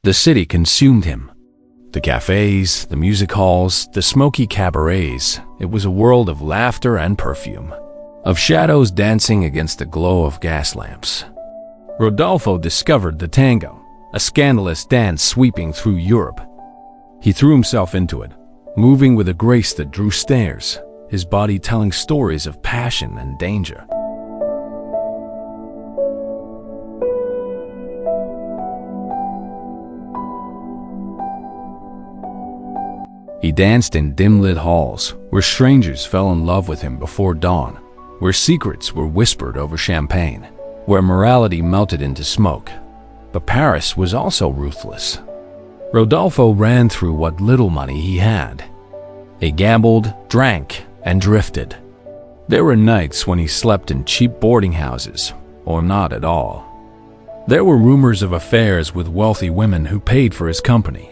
The city consumed him. The cafes, the music halls, the smoky cabarets, it was a world of laughter and perfume, of shadows dancing against the glow of gas lamps. Rodolfo discovered the tango, a scandalous dance sweeping through Europe. He threw himself into it, moving with a grace that drew stares, his body telling stories of passion and danger. He danced in dim-lit halls, where strangers fell in love with him before dawn, where secrets were whispered over champagne, where morality melted into smoke. But Paris was also ruthless. Rodolfo ran through what little money he had. He gambled, drank, and drifted. There were nights when he slept in cheap boarding houses, or not at all. There were rumors of affairs with wealthy women who paid for his company,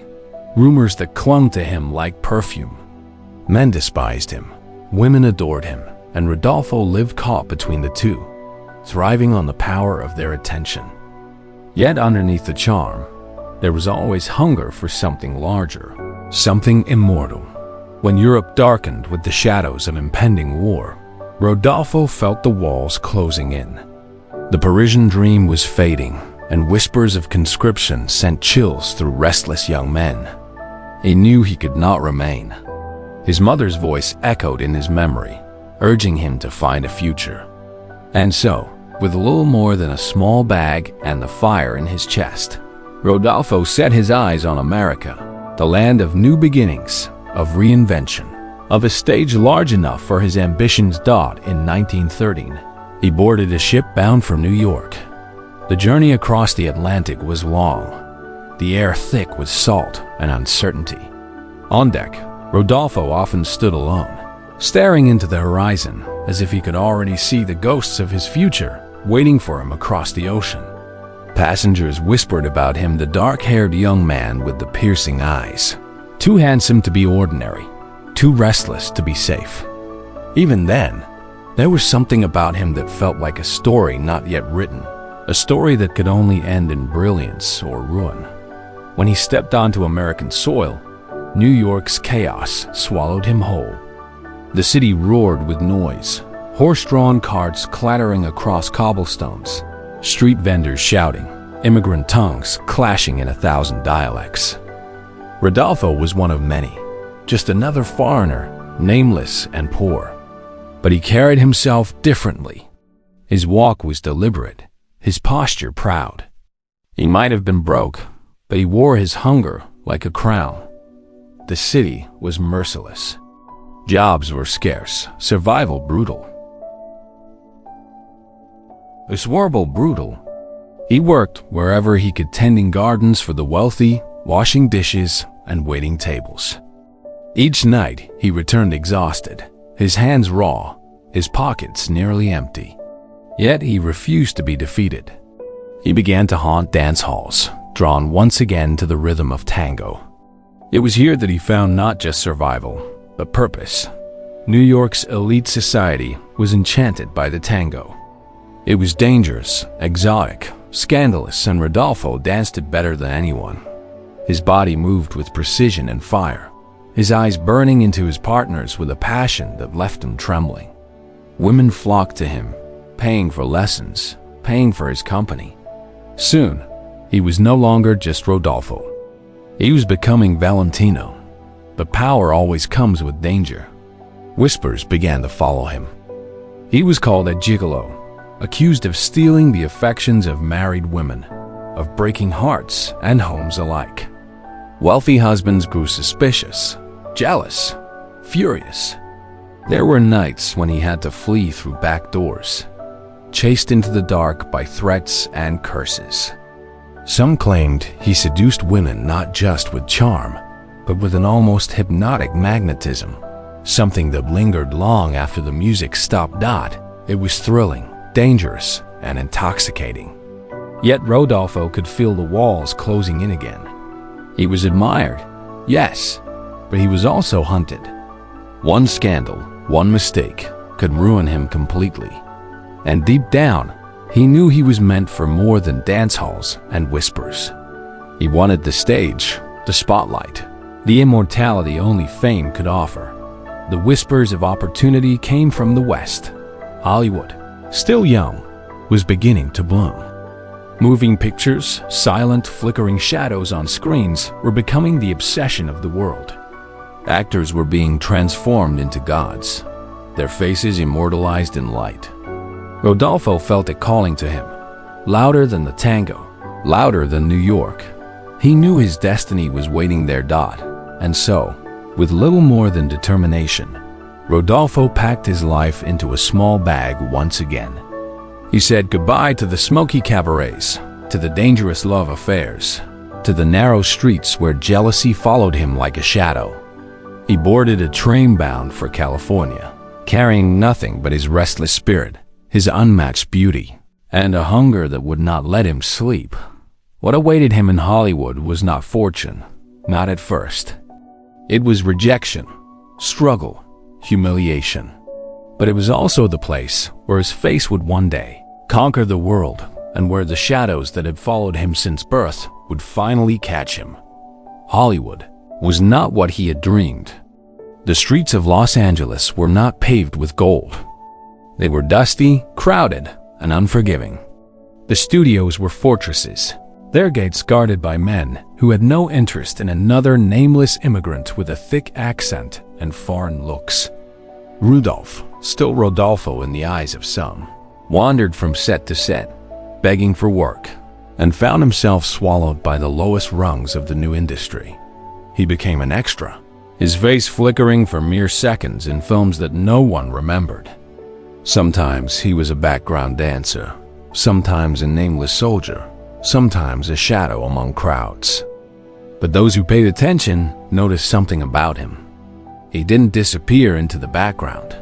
rumors that clung to him like perfume. Men despised him, women adored him, and Rodolfo lived caught between the two, thriving on the power of their attention. Yet underneath the charm, there was always hunger for something larger, something immortal. When Europe darkened with the shadows of impending war, Rodolfo felt the walls closing in. The Parisian dream was fading, and whispers of conscription sent chills through restless young men. He knew he could not remain. His mother's voice echoed in his memory, urging him to find a future. And so, with little more than a small bag and the fire in his chest, Rodolfo set his eyes on America, the land of new beginnings, of reinvention, of a stage large enough for his ambitions. In 1913, he boarded a ship bound for New York. The journey across the Atlantic was long, the air thick with salt and uncertainty. On deck, Rodolfo often stood alone, staring into the horizon as if he could already see the ghosts of his future waiting for him across the ocean. Passengers whispered about him, the dark-haired young man with the piercing eyes, too handsome to be ordinary, too restless to be safe. Even then, there was something about him that felt like a story not yet written, a story that could only end in brilliance or ruin. When he stepped onto American soil, New York's chaos swallowed him whole. The city roared with noise, horse-drawn carts clattering across cobblestones, street vendors shouting, immigrant tongues clashing in 1,000 dialects. Rodolfo was one of many, just another foreigner, nameless and poor. But he carried himself differently. His walk was deliberate, his posture proud. He might have been broke, but he wore his hunger like a crown. The city was merciless. Jobs were scarce, survival brutal. He worked wherever he could, tending gardens for the wealthy, washing dishes, and waiting tables. Each night, he returned exhausted, his hands raw, his pockets nearly empty. Yet he refused to be defeated. He began to haunt dance halls, drawn once again to the rhythm of tango. It was here that he found not just survival, but purpose. New York's elite society was enchanted by the tango. It was dangerous, exotic, scandalous, and Rodolfo danced it better than anyone. His body moved with precision and fire, his eyes burning into his partner's with a passion that left him trembling. Women flocked to him, paying for lessons, paying for his company. Soon, he was no longer just Rodolfo. He was becoming Valentino. But power always comes with danger. Whispers began to follow him. He was called a gigolo, accused of stealing the affections of married women, of breaking hearts and homes alike. Wealthy husbands grew suspicious, jealous, furious. There were nights when he had to flee through back doors, chased into the dark by threats and curses. Some claimed he seduced women not just with charm, but with an almost hypnotic magnetism, something that lingered long after the music stopped. It was thrilling, dangerous, and intoxicating. Yet Rodolfo could feel the walls closing in again. He was admired, yes, but he was also hunted. One scandal, one mistake, could ruin him completely. And deep down, he knew he was meant for more than dance halls and whispers. He wanted the stage, the spotlight, the immortality only fame could offer. The whispers of opportunity came from the West. Hollywood, still young, was beginning to bloom. Moving pictures, silent, flickering shadows on screens were becoming the obsession of the world. Actors were being transformed into gods, their faces immortalized in light. Rodolfo felt it calling to him, louder than the tango, louder than New York. He knew his destiny was waiting there. And so, with little more than determination, Rodolfo packed his life into a small bag once again. He said goodbye to the smoky cabarets, to the dangerous love affairs, to the narrow streets where jealousy followed him like a shadow. He boarded a train bound for California, carrying nothing but his restless spirit, his unmatched beauty, and a hunger that would not let him sleep. What awaited him in Hollywood was not fortune, not at first. It was rejection, struggle, humiliation. But it was also the place where his face would one day conquer the world, and where the shadows that had followed him since birth would finally catch him. Hollywood was not what he had dreamed. The streets of Los Angeles were not paved with gold. They were dusty, crowded, and unforgiving. The studios were fortresses, their gates guarded by men who had no interest in another nameless immigrant with a thick accent and foreign looks. Rudolph, still Rodolfo in the eyes of some, wandered from set to set, begging for work, and found himself swallowed by the lowest rungs of the new industry. He became an extra, his face flickering for mere seconds in films that no one remembered. Sometimes he was a background dancer, sometimes a nameless soldier, sometimes a shadow among crowds. But those who paid attention noticed something about him. He didn't disappear into the background.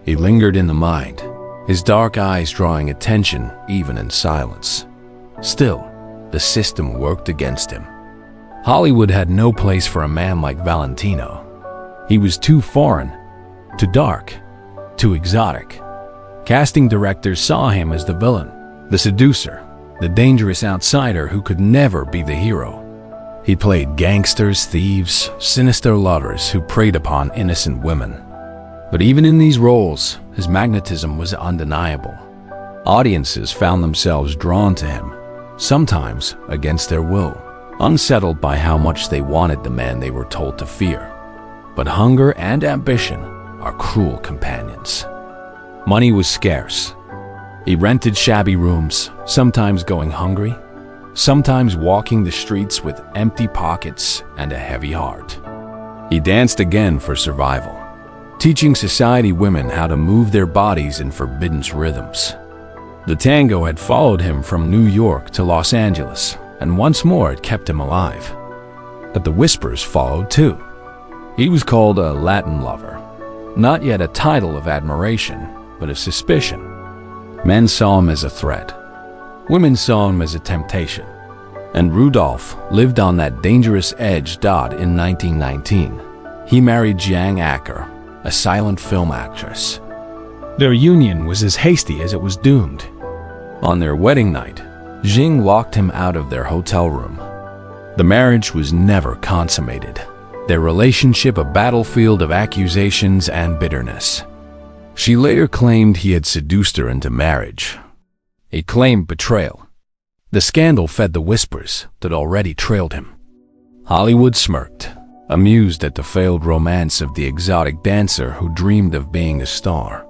He lingered in the mind, his dark eyes drawing attention even in silence. Still, the system worked against him. Hollywood had no place for a man like Valentino. He was too foreign, too dark, too exotic. Casting directors saw him as the villain, the seducer, the dangerous outsider who could never be the hero. He played gangsters, thieves, sinister lovers who preyed upon innocent women. But even in these roles, his magnetism was undeniable. Audiences found themselves drawn to him, sometimes against their will, unsettled by how much they wanted the man they were told to fear. But hunger and ambition are cruel companions. Money was scarce. He rented shabby rooms, sometimes going hungry, sometimes walking the streets with empty pockets and a heavy heart. He danced again for survival, teaching society women how to move their bodies in forbidden rhythms. The tango had followed him from New York to Los Angeles, and once more it kept him alive. But the whispers followed too. He was called a Latin lover, not yet a title of admiration, but of suspicion. Men saw him as a threat. Women saw him as a temptation. And Rudolph lived on that dangerous edge. In 1919, he married Jiang Acker, a silent film actress. Their union was as hasty as it was doomed. On their wedding night, Jing locked him out of their hotel room. The marriage was never consummated, their relationship a battlefield of accusations and bitterness. She later claimed he had seduced her into marriage. He claimed betrayal. The scandal fed the whispers that already trailed him. Hollywood smirked, amused at the failed romance of the exotic dancer who dreamed of being a star.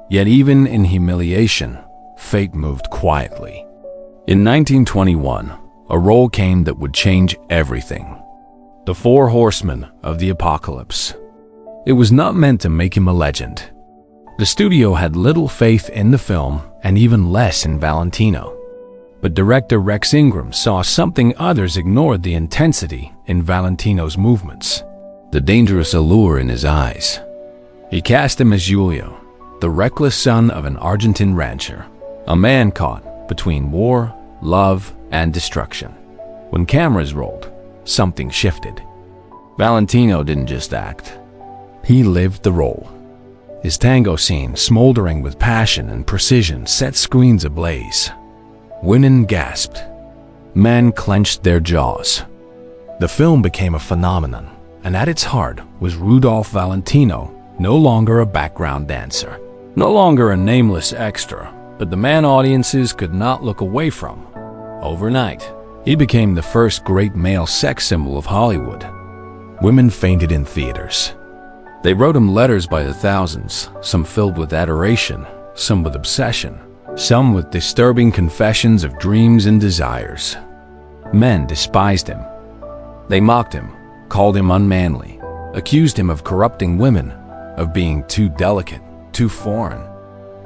Yet even in humiliation, fate moved quietly. In 1921, a role came that would change everything. The Four Horsemen of the Apocalypse. It was not meant to make him a legend. The studio had little faith in the film and even less in Valentino. But director Rex Ingram saw something others ignored: the intensity in Valentino's movements, the dangerous allure in his eyes. He cast him as Julio, the reckless son of an Argentine rancher, a man caught between war, love, and destruction. When cameras rolled, something shifted. Valentino didn't just act. He lived the role. His tango scene, smoldering with passion and precision, set screens ablaze. Women gasped. Men clenched their jaws. The film became a phenomenon, and at its heart was Rudolph Valentino, no longer a background dancer. No longer a nameless extra, but the man audiences could not look away from. Overnight, he became the first great male sex symbol of Hollywood. Women fainted in theaters. They wrote him letters by the thousands, some filled with adoration, some with obsession, some with disturbing confessions of dreams and desires. Men despised him. They mocked him, called him unmanly, accused him of corrupting women, of being too delicate, too foreign.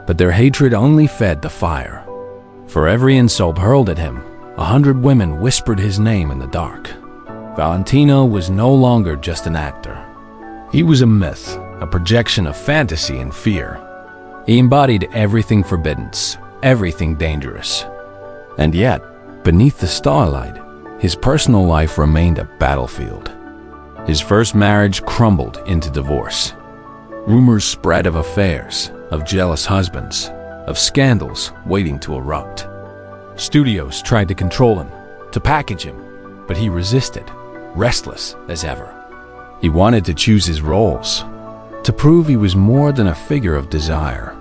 But their hatred only fed the fire. For every insult hurled at him, 100 women whispered his name in the dark. Valentino was no longer just an actor. He was a myth, a projection of fantasy and fear. He embodied everything forbidden, everything dangerous. And yet, beneath the starlight, his personal life remained a battlefield. His first marriage crumbled into divorce. Rumors spread of affairs, of jealous husbands, of scandals waiting to erupt. Studios tried to control him, to package him, but he resisted, restless as ever. He wanted to choose his roles, to prove he was more than a figure of desire.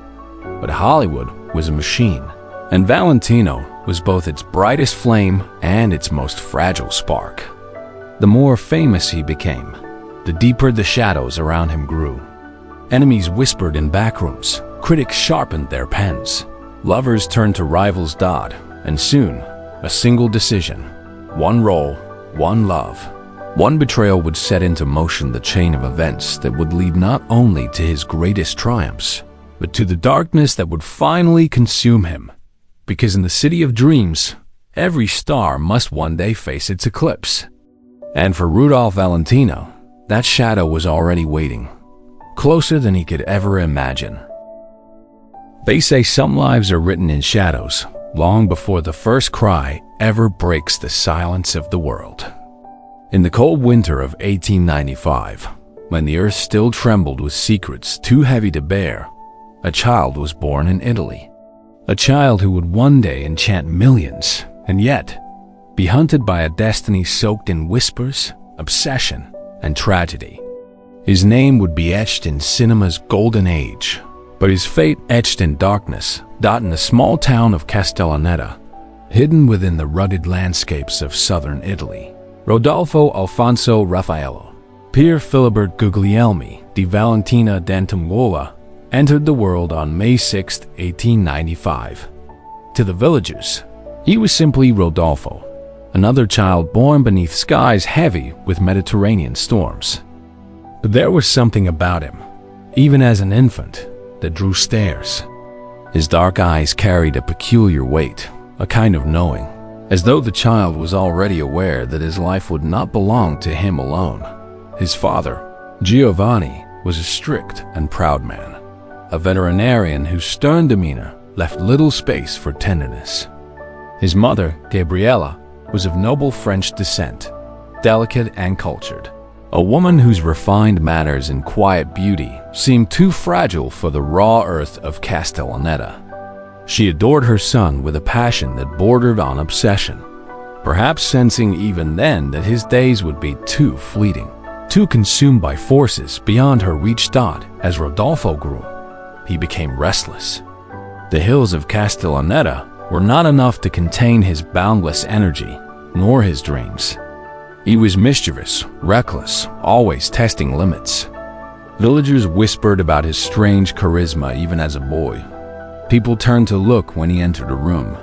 But Hollywood was a machine, and Valentino was both its brightest flame and its most fragile spark. The more famous he became, the deeper the shadows around him grew. Enemies whispered in backrooms, critics sharpened their pens, lovers turned to rivals' and soon, a single decision, one role, one love, one betrayal would set into motion the chain of events that would lead not only to his greatest triumphs, but to the darkness that would finally consume him. Because in the city of dreams, every star must one day face its eclipse. And for Rudolph Valentino, that shadow was already waiting, closer than he could ever imagine. They say some lives are written in shadows, long before the first cry ever breaks the silence of the world. In the cold winter of 1895, when the earth still trembled with secrets too heavy to bear, a child was born in Italy. A child who would one day enchant millions, and yet be hunted by a destiny soaked in whispers, obsession, and tragedy. His name would be etched in cinema's golden age, but his fate etched in darkness, in the small town of Castellaneta, hidden within the rugged landscapes of southern Italy. Rodolfo Alfonso Raffaello, Pier Filibert Guglielmi di Valentina d'Antemuola, entered the world on May 6, 1895. To the villagers, he was simply Rodolfo, another child born beneath skies heavy with Mediterranean storms. But there was something about him, even as an infant, that drew stares. His dark eyes carried a peculiar weight, a kind of knowing, as though the child was already aware that his life would not belong to him alone. His father, Giovanni, was a strict and proud man, a veterinarian whose stern demeanor left little space for tenderness. His mother, Gabriella, was of noble French descent, delicate and cultured, a woman whose refined manners and quiet beauty seemed too fragile for the raw earth of Castellaneta. She adored her son with a passion that bordered on obsession, perhaps sensing even then that his days would be too fleeting, too consumed by forces beyond her reach. As Rodolfo grew, he became restless. The hills of Castellaneta were not enough to contain his boundless energy, nor his dreams. He was mischievous, reckless, always testing limits. Villagers whispered about his strange charisma even as a boy. People turned to look when he entered a room.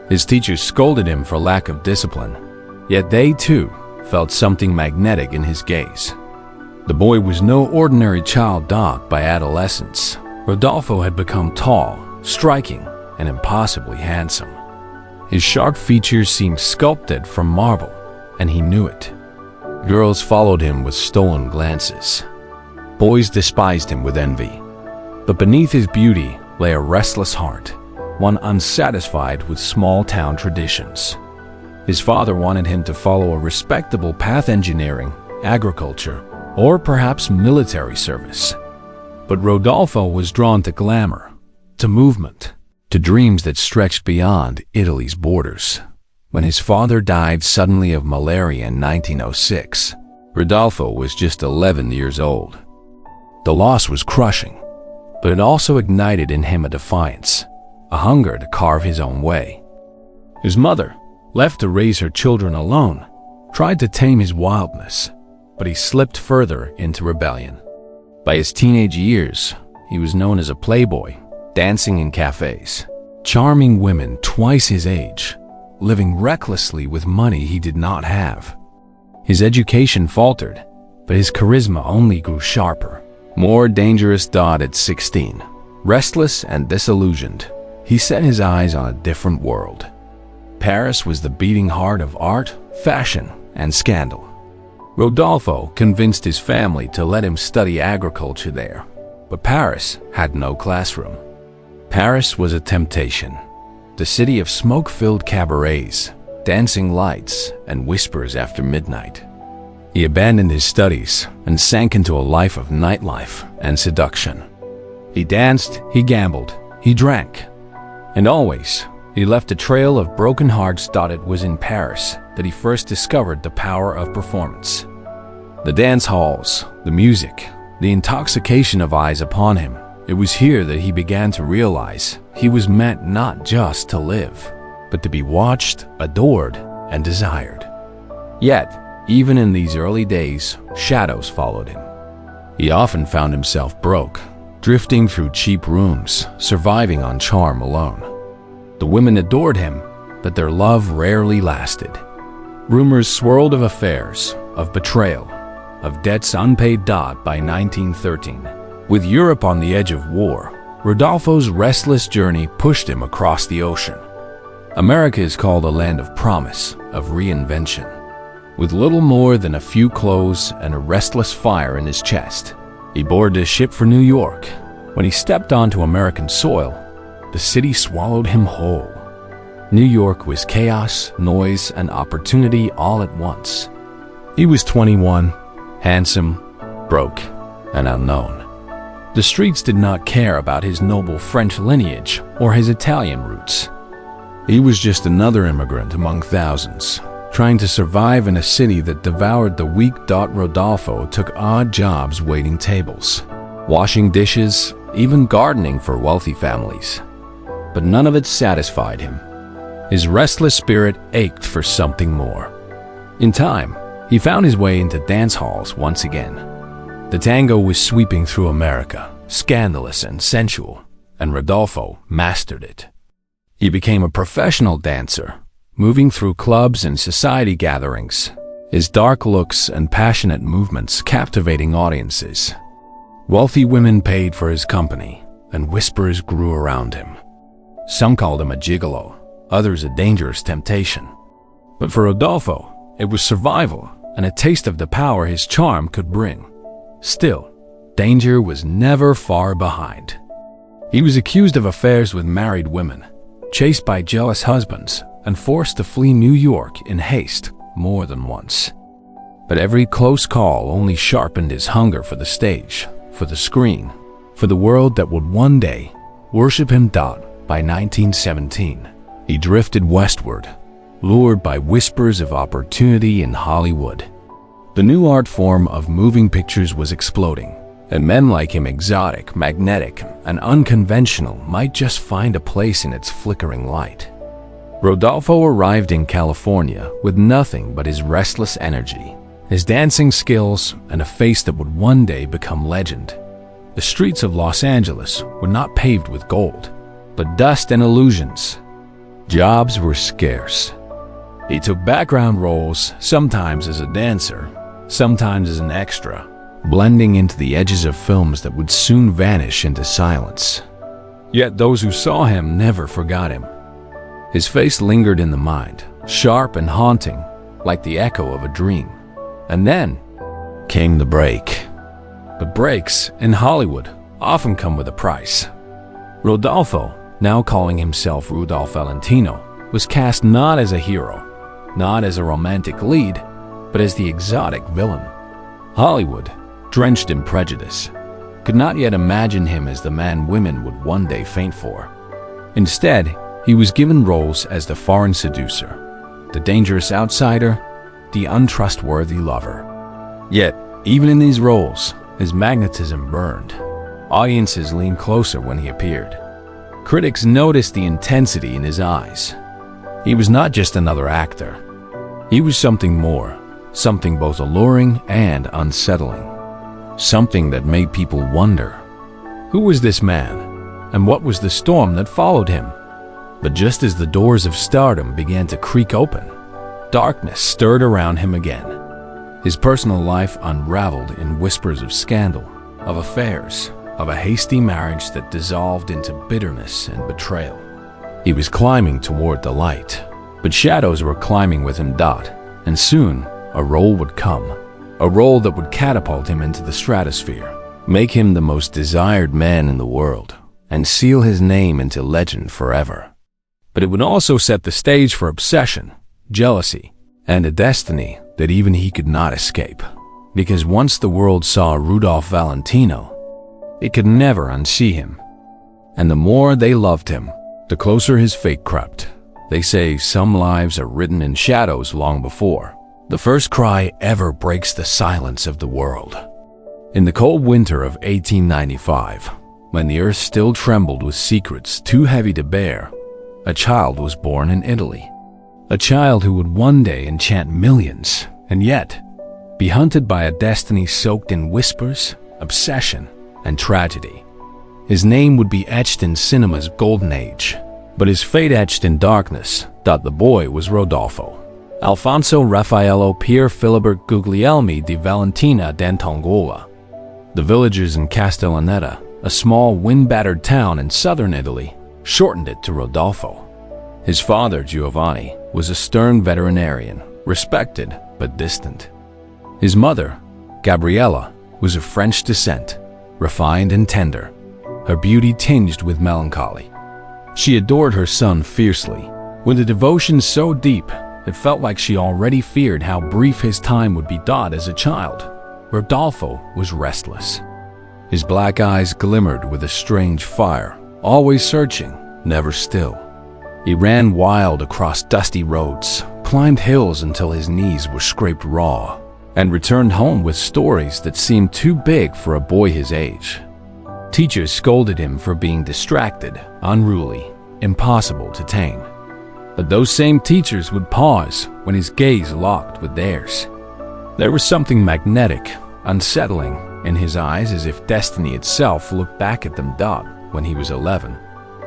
His teachers scolded him for lack of discipline, yet they too felt something magnetic in his gaze. The boy was no ordinary child. By adolescence, Rodolfo had become tall, striking, and impossibly handsome. His sharp features seemed sculpted from marble, and he knew it. Girls followed him with stolen glances. Boys despised him with envy. But beneath his beauty lay a restless heart, one unsatisfied with small-town traditions. His father wanted him to follow a respectable path: engineering, agriculture, or perhaps military service. But Rodolfo was drawn to glamour, to movement, to dreams that stretched beyond Italy's borders. When his father died suddenly of malaria in 1906, Rodolfo was just 11 years old. The loss was crushing, but it also ignited in him a defiance, a hunger to carve his own way. His mother, left to raise her children alone, tried to tame his wildness, but he slipped further into rebellion. By his teenage years, he was known as a playboy, dancing in cafes, charming women twice his age, living recklessly with money he did not have. His education faltered, but his charisma only grew sharper. More dangerous Dodd at 16. Restless and disillusioned, he set his eyes on a different world. Paris was the beating heart of art, fashion, and scandal. Rodolfo convinced his family to let him study agriculture there, but Paris had no classroom. Paris was a temptation, the city of smoke-filled cabarets, dancing lights, and whispers after midnight. He abandoned his studies and sank into a life of nightlife and seduction. He danced, he gambled, he drank, and always he left a trail of broken hearts. It was in Paris that he first discovered the power of performance. The dance halls, the music, the intoxication of eyes upon him. It was here that he began to realize he was meant not just to live, but to be watched, adored, and desired. Yet, even in these early days, shadows followed him. He often found himself broke, drifting through cheap rooms, surviving on charm alone. The women adored him, but their love rarely lasted. Rumors swirled of affairs, of betrayal, of debts unpaid. By 1913, with Europe on the edge of war, Rodolfo's restless journey pushed him across the ocean. America is called a land of promise, of reinvention. With little more than a few clothes and a restless fire in his chest, he boarded a ship for New York. When he stepped onto American soil, the city swallowed him whole. New York was chaos, noise, and opportunity all at once. He was 21, handsome, broke, and unknown. The streets did not care about his noble French lineage or his Italian roots. He was just another immigrant among thousands, trying to survive in a city that devoured the weak. Rodolfo took odd jobs waiting tables, washing dishes, even gardening for wealthy families. But none of it satisfied him. His restless spirit ached for something more. In time, he found his way into dance halls once again. The tango was sweeping through America, scandalous and sensual, and Rodolfo mastered it. He became a professional dancer, moving through clubs and society gatherings, his dark looks and passionate movements captivating audiences. Wealthy women paid for his company, and whispers grew around him. Some called him a gigolo, others a dangerous temptation. But for Rodolfo, it was survival and a taste of the power his charm could bring. Still, danger was never far behind. He was accused of affairs with married women, chased by jealous husbands, and forced to flee New York in haste more than once. But every close call only sharpened his hunger for the stage, for the screen, for the world that would one day worship him. By 1917, he drifted westward, lured by whispers of opportunity in Hollywood. The new art form of moving pictures was exploding, and men like him, exotic, magnetic, and unconventional, might just find a place in its flickering light. Rodolfo arrived in California with nothing but his restless energy, his dancing skills, and a face that would one day become legend. The streets of Los Angeles were not paved with gold, but dust and illusions. Jobs were scarce. He took background roles, sometimes as a dancer, sometimes as an extra, blending into the edges of films that would soon vanish into silence. Yet those who saw him never forgot him. His face lingered in the mind, sharp and haunting, like the echo of a dream. And then came the break. But breaks in Hollywood often come with a price. Rodolfo, now calling himself Rudolph Valentino, was cast not as a hero, not as a romantic lead, but as the exotic villain. Hollywood, drenched in prejudice, could not yet imagine him as the man women would one day faint for. Instead, he was given roles as the foreign seducer, the the dangerous outsider, the untrustworthy lover. Yet, even in these roles, his magnetism burned. Audiences leaned closer when he appeared. Critics noticed the intensity in his eyes. He was not just another actor. He was something more, something both alluring and unsettling. Something that made people wonder, who was this man, and what was the storm that followed him? But just as the doors of stardom began to creak open, darkness stirred around him again. His personal life unraveled in whispers of scandal, of affairs, of a hasty marriage that dissolved into bitterness and betrayal. He was climbing toward the light, but shadows were climbing with him. And soon, a role would come, a role that would catapult him into the stratosphere, make him the most desired man in the world, and seal his name into legend forever. But it would also set the stage for obsession, jealousy, and a destiny that even he could not escape. Because once the world saw Rudolph Valentino, it could never unsee him. And the more they loved him, the closer his fate crept. They say some lives are written in shadows long before the first cry ever breaks the silence of the world. In the cold winter of 1895, when the earth still trembled with secrets too heavy to bear, a child was born in Italy. A child who would one day enchant millions, and yet be hunted by a destiny soaked in whispers, obsession, and tragedy. His name would be etched in cinema's golden age, but his fate etched in darkness. The boy was Rodolfo Alfonso Raffaello Pier Filibert Guglielmi di Valentina d'Antongola. The villagers in Castellaneta, a small wind-battered town in southern Italy, shortened it to Rodolfo. His father, Giovanni, was a stern veterinarian, respected but distant. His mother, Gabriella, was of French descent, refined and tender, her beauty tinged with melancholy. She adored her son fiercely, with a devotion so deep it felt like she already feared how brief his time would be. As a child, Rodolfo was restless. His black eyes glimmered with a strange fire, always searching, never still. He ran wild across dusty roads, climbed hills until his knees were scraped raw, and returned home with stories that seemed too big for a boy his age. Teachers scolded him for being distracted, unruly, impossible to tame. But those same teachers would pause when his gaze locked with theirs. There was something magnetic, unsettling, in his eyes, as if destiny itself looked back at them. When he was 11,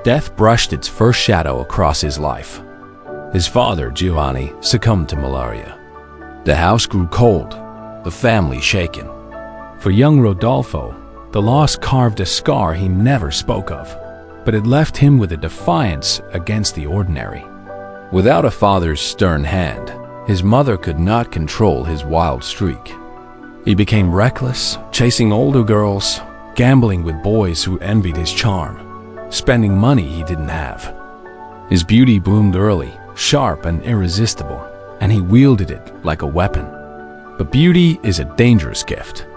death brushed its first shadow across his life. His father, Giovanni, succumbed to malaria. The house grew cold, the family shaken. For young Rodolfo, the loss carved a scar he never spoke of, but it left him with a defiance against the ordinary. Without a father's stern hand, his mother could not control his wild streak. He became reckless, chasing older girls, gambling with boys who envied his charm, spending money he didn't have. His beauty bloomed early, sharp and irresistible, and he wielded it like a weapon. But beauty is a dangerous gift.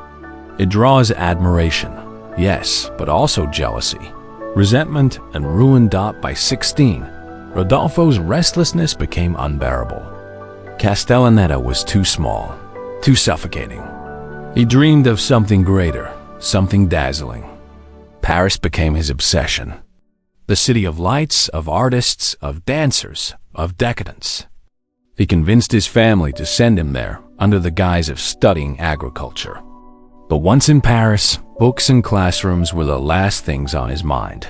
It draws admiration, yes, but also jealousy, resentment, and ruin. By 16, Rodolfo's restlessness became unbearable. Castellaneta was too small, too suffocating. He dreamed of something greater, something dazzling. Paris became his obsession. The city of lights, of artists, of dancers, of decadence. He convinced his family to send him there under the guise of studying agriculture. But once in Paris, books and classrooms were the last things on his mind.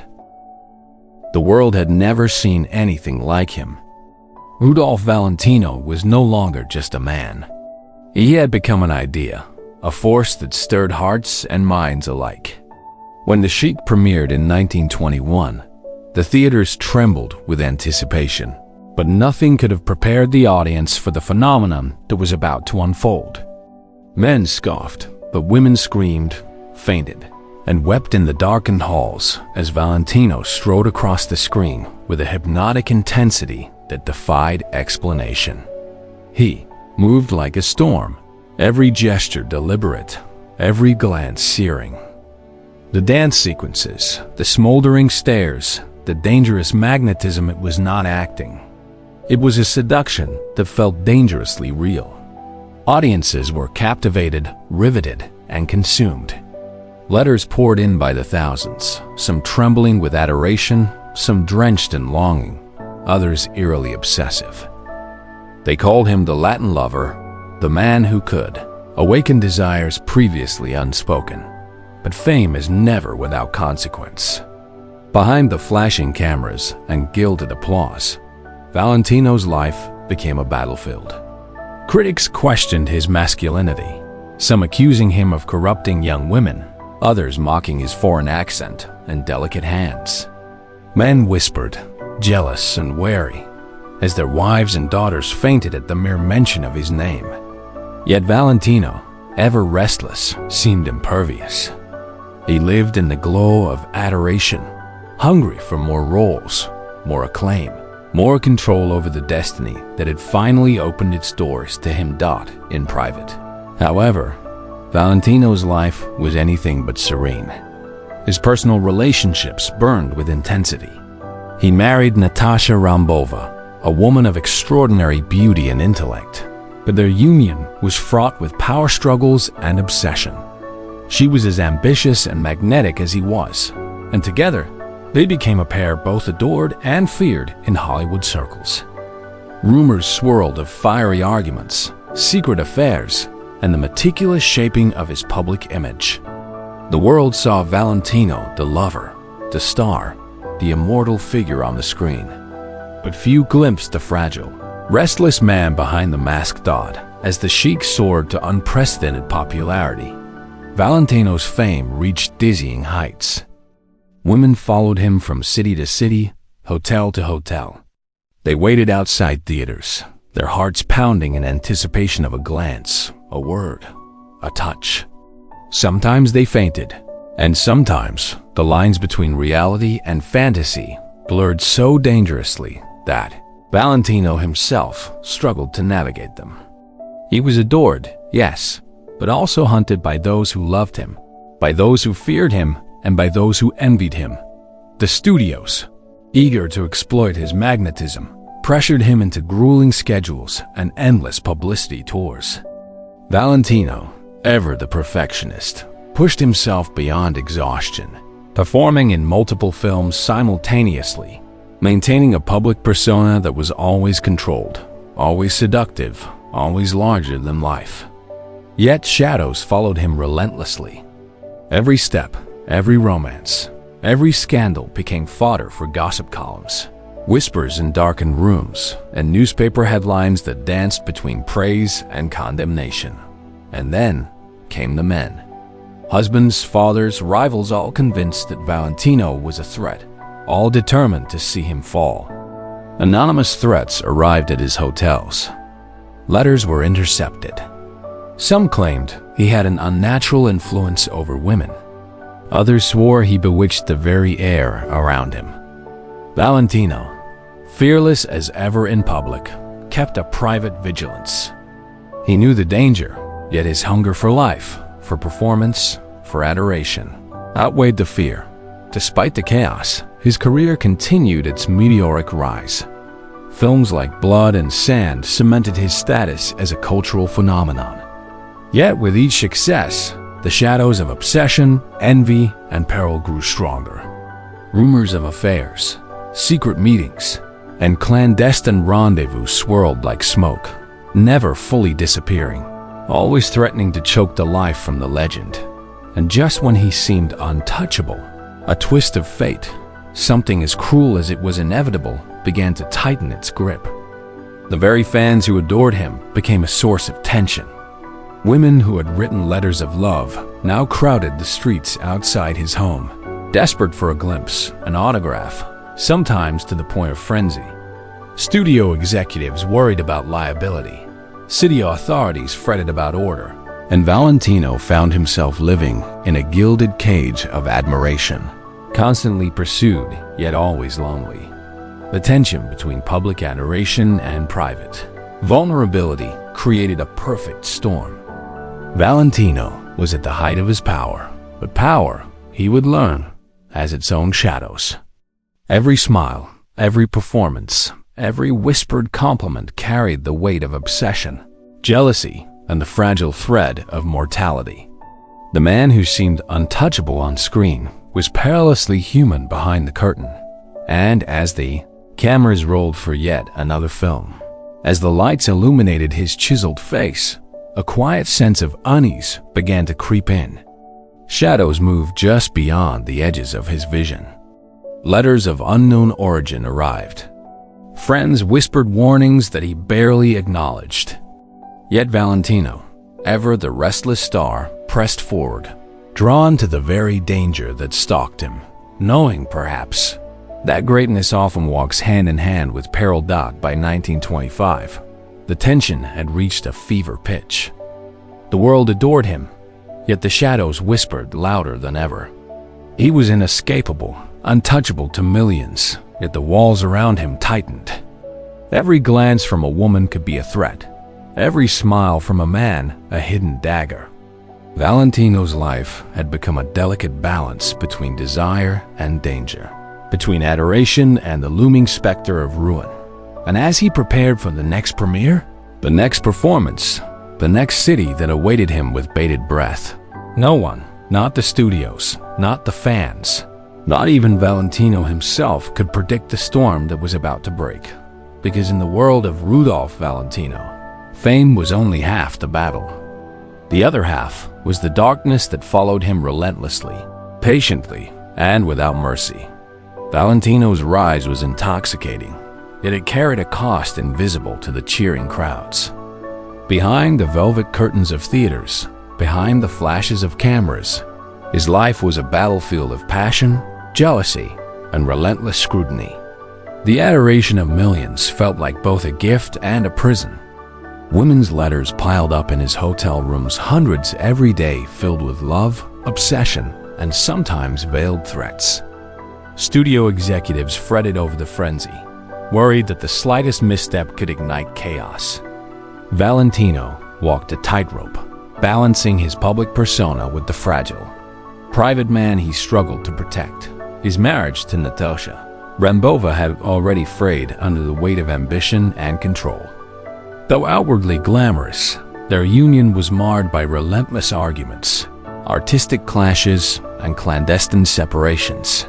The world had never seen anything like him. Rudolph Valentino was no longer just a man. He had become an idea, a force that stirred hearts and minds alike. When The Sheik premiered in 1921, the theaters trembled with anticipation, but nothing could have prepared the audience for the phenomenon that was about to unfold. Men scoffed, but women screamed, fainted, and wept in the darkened halls as Valentino strode across the screen with a hypnotic intensity that defied explanation. He moved like a storm, every gesture deliberate, every glance searing. The dance sequences, the smoldering stares, the dangerous magnetism, it was not acting. It was a seduction that felt dangerously real. Audiences were captivated, riveted, and consumed. Letters poured in by the thousands, some trembling with adoration, some drenched in longing, others eerily obsessive. They called him the Latin lover, the man who could awaken desires previously unspoken. But fame is never without consequence. Behind the flashing cameras and gilded applause, Valentino's life became a battlefield. Critics questioned his masculinity, some accusing him of corrupting young women, others mocking his foreign accent and delicate hands. Men whispered, jealous and wary, as their wives and daughters fainted at the mere mention of his name. Yet Valentino, ever restless, seemed impervious. He lived in the glow of adoration, hungry for more roles, more acclaim, more control over the destiny that had finally opened its doors to him. In private. However, Valentino's life was anything but serene. His personal relationships burned with intensity. He married Natasha Rambova, a woman of extraordinary beauty and intellect, but their union was fraught with power struggles and obsession. She was as ambitious and magnetic as he was, and together, they became a pair both adored and feared in Hollywood circles. Rumors swirled of fiery arguments, secret affairs, and the meticulous shaping of his public image. The world saw Valentino, the lover, the star, the immortal figure on the screen. But few glimpsed the fragile, restless man behind the masked as the sheik soared to unprecedented popularity. Valentino's fame reached dizzying heights. Women followed him from city to city, hotel to hotel. They waited outside theaters, their hearts pounding in anticipation of a glance, a word, a touch. Sometimes they fainted, and sometimes the lines between reality and fantasy blurred so dangerously that Valentino himself struggled to navigate them. He was adored, yes, but also hunted by those who loved him, by those who feared him, and by those who envied him. The studios, eager to exploit his magnetism, pressured him into grueling schedules and endless publicity tours. Valentino, ever the perfectionist, pushed himself beyond exhaustion, performing in multiple films simultaneously, maintaining a public persona that was always controlled, always seductive, always larger than life. Yet shadows followed him relentlessly. Every step, every romance, every scandal became fodder for gossip columns, whispers in darkened rooms, and newspaper headlines that danced between praise and condemnation. And then came the men. Husbands, fathers, rivals, all convinced that Valentino was a threat, all determined to see him fall. Anonymous threats arrived at his hotels. Letters were intercepted. Some claimed he had an unnatural influence over women. Others swore he bewitched the very air around him. Valentino, fearless as ever in public, kept a private vigilance. He knew the danger, yet his hunger for life, for performance, for adoration, outweighed the fear. Despite the chaos, his career continued its meteoric rise. Films like Blood and Sand cemented his status as a cultural phenomenon. Yet with each success, the shadows of obsession, envy, and peril grew stronger. Rumors of affairs, secret meetings, and clandestine rendezvous swirled like smoke, never fully disappearing, always threatening to choke the life from the legend. And just when he seemed untouchable, a twist of fate, something as cruel as it was inevitable, began to tighten its grip. The very fans who adored him became a source of tension. Women who had written letters of love now crowded the streets outside his home, desperate for a glimpse, an autograph, sometimes to the point of frenzy. Studio executives worried about liability. City authorities fretted about order. And Valentino found himself living in a gilded cage of admiration, constantly pursued, yet always lonely. The tension between public adoration and private vulnerability created a perfect storm. Valentino was at the height of his power, but power, he would learn, has its own shadows. Every smile, every performance, Every whispered compliment carried the weight of obsession, jealousy, and the fragile thread of mortality. The man who seemed untouchable on screen was perilously human behind the curtain. And as the cameras rolled for yet another film, as the lights illuminated his chiseled face, a quiet sense of unease began to creep in. Shadows moved just beyond the edges of his vision. Letters of unknown origin arrived. Friends whispered warnings that he barely acknowledged. Yet Valentino, ever the restless star, pressed forward, drawn to the very danger that stalked him, knowing, perhaps, that greatness often walks hand in hand with peril. By 1925, the tension had reached a fever pitch. The world adored him, yet the shadows whispered louder than ever. He was inescapable, untouchable to millions, yet the walls around him tightened. Every glance from a woman could be a threat, every smile from a man a hidden dagger. Valentino's life had become a delicate balance between desire and danger, between adoration and the looming specter of ruin. And as he prepared for the next premiere, the next performance, the next city that awaited him with bated breath, no one, not the studios, not the fans, not even Valentino himself, could predict the storm that was about to break. Because in the world of Rudolph Valentino, fame was only half the battle. The other half was the darkness that followed him relentlessly, patiently, and without mercy. Valentino's rise was intoxicating, yet it carried a cost invisible to the cheering crowds. Behind the velvet curtains of theaters, behind the flashes of cameras, his life was a battlefield of passion, jealousy, and relentless scrutiny. The adoration of millions felt like both a gift and a prison. Women's letters piled up in his hotel rooms, hundreds every day, filled with love, obsession, and sometimes veiled threats. Studio executives fretted over the frenzy, worried that the slightest misstep could ignite chaos. Valentino walked a tightrope, balancing his public persona with the fragile, private man he struggled to protect. His marriage to Natasha Rambova had already frayed under the weight of ambition and control. Though outwardly glamorous, their union was marred by relentless arguments, artistic clashes, and clandestine separations.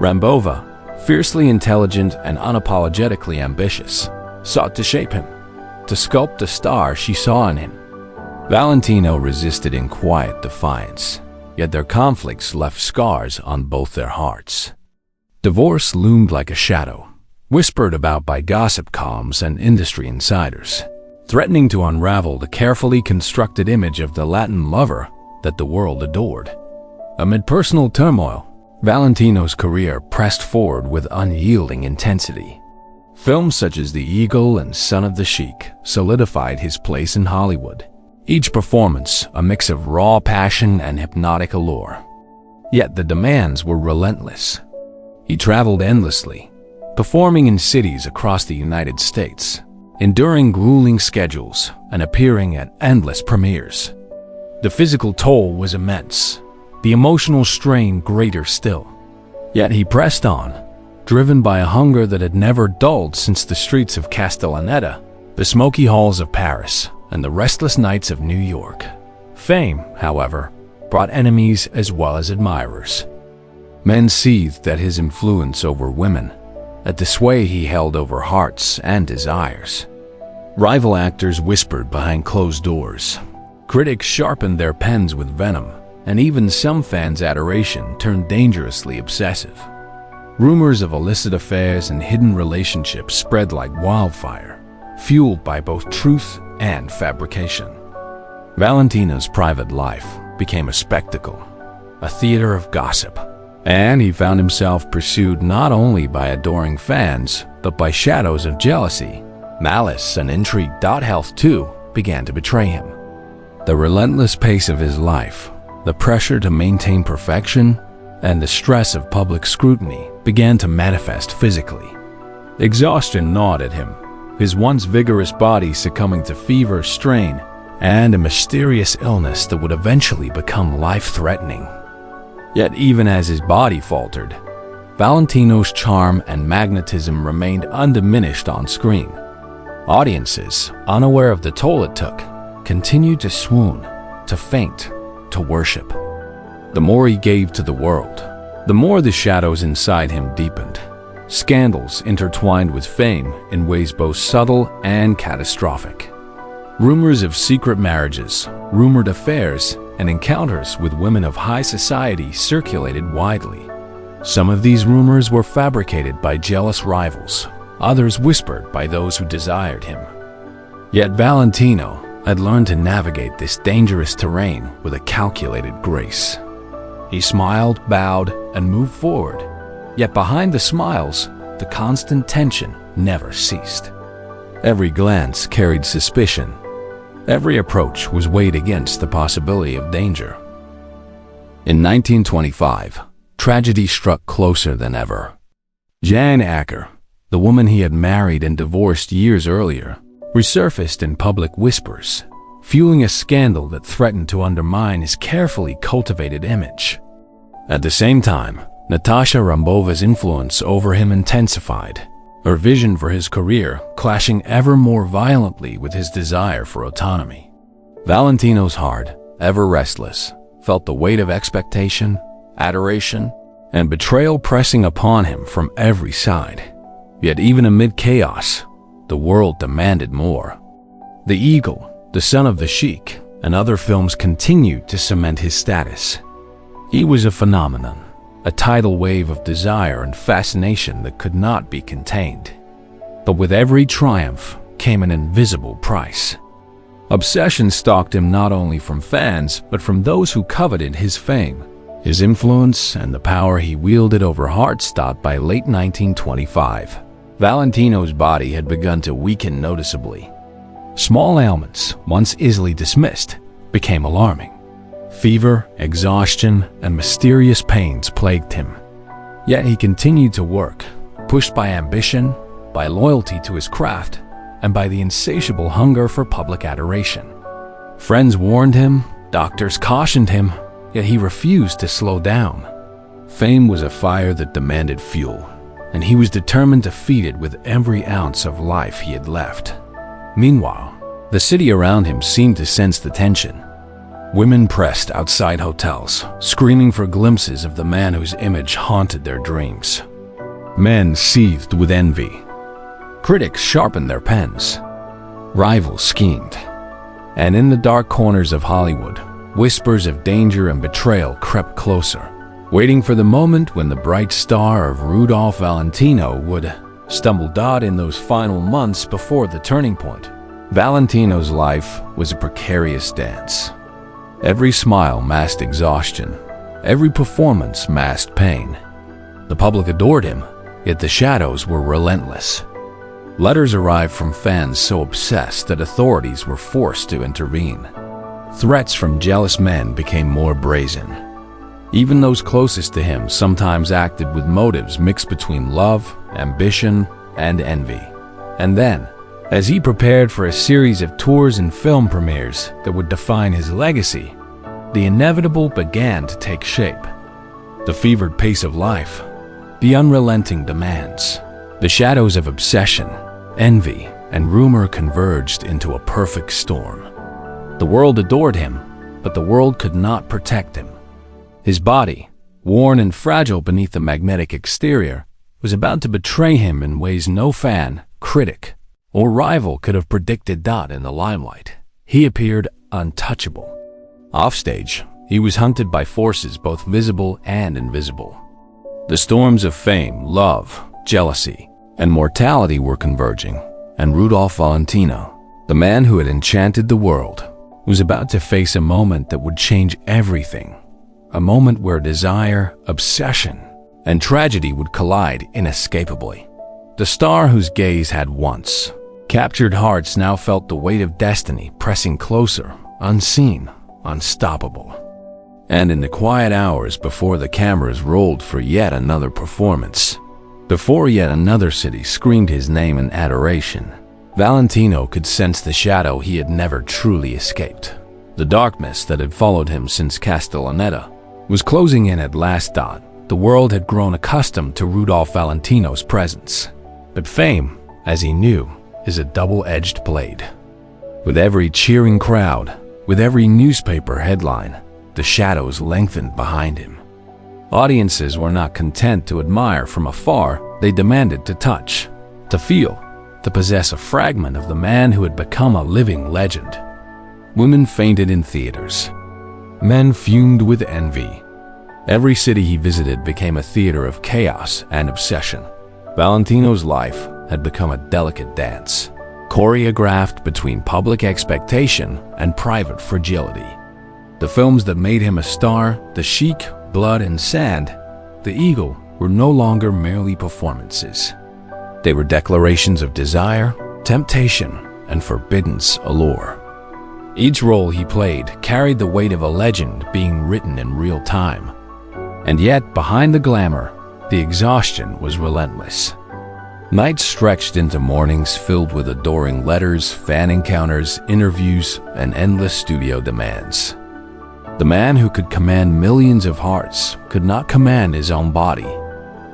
Rambova, fiercely intelligent and unapologetically ambitious, sought to shape him, to sculpt the star she saw in him. Valentino resisted in quiet defiance, yet their conflicts left scars on both their hearts. Divorce loomed like a shadow, whispered about by gossip columns and industry insiders, threatening to unravel the carefully constructed image of the Latin lover that the world adored. Amid personal turmoil, Valentino's career pressed forward with unyielding intensity. Films such as The Eagle and Son of the Sheik solidified his place in Hollywood, each performance a mix of raw passion and hypnotic allure. Yet the demands were relentless. He traveled endlessly, performing in cities across the United States, enduring grueling schedules and appearing at endless premieres. The physical toll was immense, the emotional strain greater still. Yet he pressed on, driven by a hunger that had never dulled since the streets of Castellaneta, the smoky halls of Paris, and the restless nights of New York. Fame, however, brought enemies as well as admirers. Men seethed at his influence over women, at the sway he held over hearts and desires. Rival actors whispered behind closed doors. Critics sharpened their pens with venom, and even some fans' adoration turned dangerously obsessive. Rumors of illicit affairs and hidden relationships spread like wildfire, fueled by both truth and fabrication. Valentino's private life became a spectacle, a theater of gossip, and he found himself pursued not only by adoring fans, but by shadows of jealousy, malice, and intrigue. Health, too, began to betray him. The relentless pace of his life, the pressure to maintain perfection, and the stress of public scrutiny began to manifest physically. Exhaustion gnawed at him, his once vigorous body succumbing to fever, strain, and a mysterious illness that would eventually become life-threatening. Yet even as his body faltered, Valentino's charm and magnetism remained undiminished on screen. Audiences, unaware of the toll it took, continued to swoon, to faint, to worship. The more he gave to the world, the more the shadows inside him deepened. Scandals intertwined with fame in ways both subtle and catastrophic. Rumors of secret marriages, rumored affairs, and encounters with women of high society circulated widely. Some of these rumors were fabricated by jealous rivals, others whispered by those who desired him. Yet Valentino had learned to navigate this dangerous terrain with a calculated grace. He smiled, bowed, and moved forward. Yet behind the smiles, the constant tension never ceased. Every glance carried suspicion. Every approach was weighed against the possibility of danger. In 1925, tragedy struck closer than ever. Jan Acker, the woman he had married and divorced years earlier, resurfaced in public whispers, fueling a scandal that threatened to undermine his carefully cultivated image. At the same time, Natasha Rambova's influence over him intensified, her vision for his career clashing ever more violently with his desire for autonomy. Valentino's heart, ever restless, felt the weight of expectation, adoration, and betrayal pressing upon him from every side. Yet even amid chaos, the world demanded more. The Eagle, The Son of the Sheik, and other films continued to cement his status. He was a phenomenon, a tidal wave of desire and fascination that could not be contained. But with every triumph came an invisible price. Obsession stalked him not only from fans, but from those who coveted his fame, his influence, and the power he wielded over Hartstadt. By late 1925, Valentino's body had begun to weaken noticeably. Small ailments, once easily dismissed, became alarming. Fever, exhaustion, and mysterious pains plagued him. Yet he continued to work, pushed by ambition, by loyalty to his craft, and by the insatiable hunger for public adoration. Friends warned him, doctors cautioned him, yet he refused to slow down. Fame was a fire that demanded fuel, and he was determined to feed it with every ounce of life he had left. Meanwhile, the city around him seemed to sense the tension. Women pressed outside hotels, screaming for glimpses of the man whose image haunted their dreams. Men seethed with envy. Critics sharpened their pens. Rivals schemed. And in the dark corners of Hollywood, whispers of danger and betrayal crept closer, waiting for the moment when the bright star of Rudolph Valentino would stumble in those final months before the turning point. Valentino's life was a precarious dance. Every smile masked exhaustion. Every performance masked pain. The public adored him, yet the shadows were relentless. Letters arrived from fans so obsessed that authorities were forced to intervene. Threats from jealous men became more brazen. Even those closest to him sometimes acted with motives mixed between love, ambition, and envy. And then, as he prepared for a series of tours and film premieres that would define his legacy, the inevitable began to take shape. The fevered pace of life, the unrelenting demands, the shadows of obsession, envy, and rumor converged into a perfect storm. The world adored him, but the world could not protect him. His body, worn and fragile beneath the magnetic exterior, was about to betray him in ways no fan, critic, or rival could have predicted. In the limelight, he appeared untouchable. Offstage, he was hunted by forces both visible and invisible. The storms of fame, love, jealousy, and mortality were converging, and Rudolph Valentino, the man who had enchanted the world, was about to face a moment that would change everything. A moment where desire, obsession, and tragedy would collide inescapably. The star whose gaze had once captured hearts now felt the weight of destiny pressing closer, unseen, unstoppable. And in the quiet hours before the cameras rolled for yet another performance, before yet another city screamed his name in adoration, Valentino could sense the shadow he had never truly escaped. The darkness that had followed him since Castellaneta was closing in at last. The The world had grown accustomed to Rudolph Valentino's presence. But fame, as he knew, is a double-edged blade. With every cheering crowd, with every newspaper headline, the shadows lengthened behind him. Audiences were not content to admire from afar, they demanded to touch, to feel, to possess a fragment of the man who had become a living legend. Women fainted in theaters. Men fumed with envy. Every city he visited became a theater of chaos and obsession. Valentino's life had become a delicate dance, choreographed between public expectation and private fragility. The films that made him a star, The Sheik, Blood and Sand, The Eagle, were no longer merely performances. They were declarations of desire, temptation, and forbidden allure. Each role he played carried the weight of a legend being written in real time. And yet, behind the glamour, the exhaustion was relentless. Nights stretched into mornings filled with adoring letters, fan encounters, interviews, and endless studio demands. The man who could command millions of hearts could not command his own body.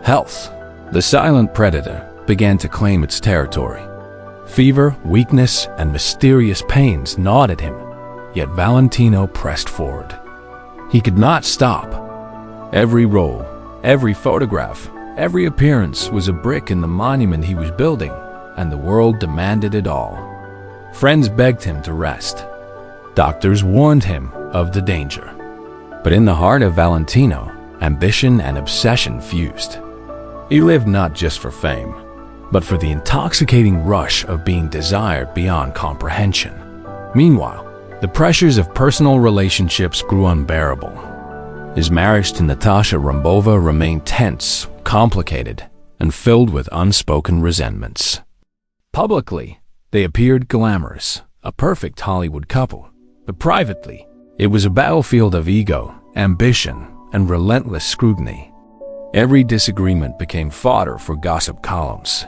Health, the silent predator, began to claim its territory. Fever, weakness, and mysterious pains gnawed at him, yet Valentino pressed forward. He could not stop. Every role, every photograph, every appearance was a brick in the monument he was building, and the world demanded it all. Friends begged him to rest. Doctors warned him of the danger. But in the heart of Valentino, ambition and obsession fused. He lived not just for fame, but for the intoxicating rush of being desired beyond comprehension. Meanwhile, the pressures of personal relationships grew unbearable. His marriage to Natasha Rambova remained tense, complicated, and filled with unspoken resentments. Publicly, they appeared glamorous, a perfect Hollywood couple, but privately, it was a battlefield of ego, ambition, and relentless scrutiny. Every disagreement became fodder for gossip columns.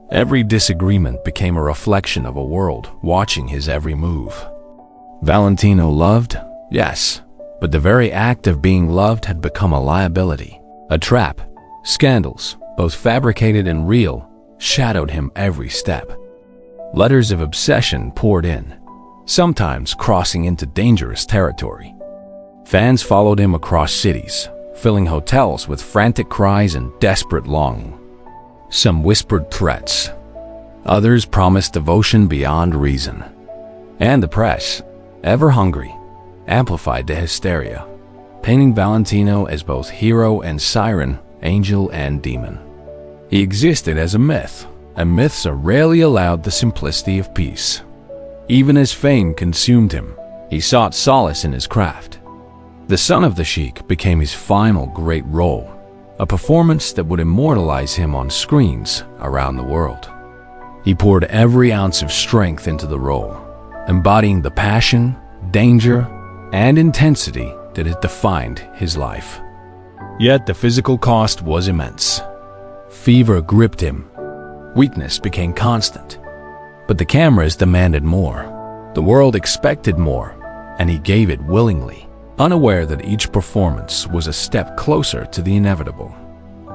Every disagreement became a reflection of a world watching his every move. Valentino loved, yes, but the very act of being loved had become a liability, a trap. Scandals, both fabricated and real, shadowed him every step. Letters of obsession poured in, sometimes crossing into dangerous territory. Fans followed him across cities, filling hotels with frantic cries and desperate longing. Some whispered threats. Others promised devotion beyond reason. And the press, ever hungry, amplified the hysteria, painting Valentino as both hero and siren, angel and demon. He existed as a myth, and myths are rarely allowed the simplicity of peace. Even as fame consumed him, he sought solace in his craft. The Son of the Sheik became his final great role, a performance that would immortalize him on screens around the world. He poured every ounce of strength into the role, embodying the passion, danger, and intensity that had defined his life. Yet the physical cost was immense. Fever gripped him. Weakness became constant. But the cameras demanded more. The world expected more, and he gave it willingly, unaware that each performance was a step closer to the inevitable.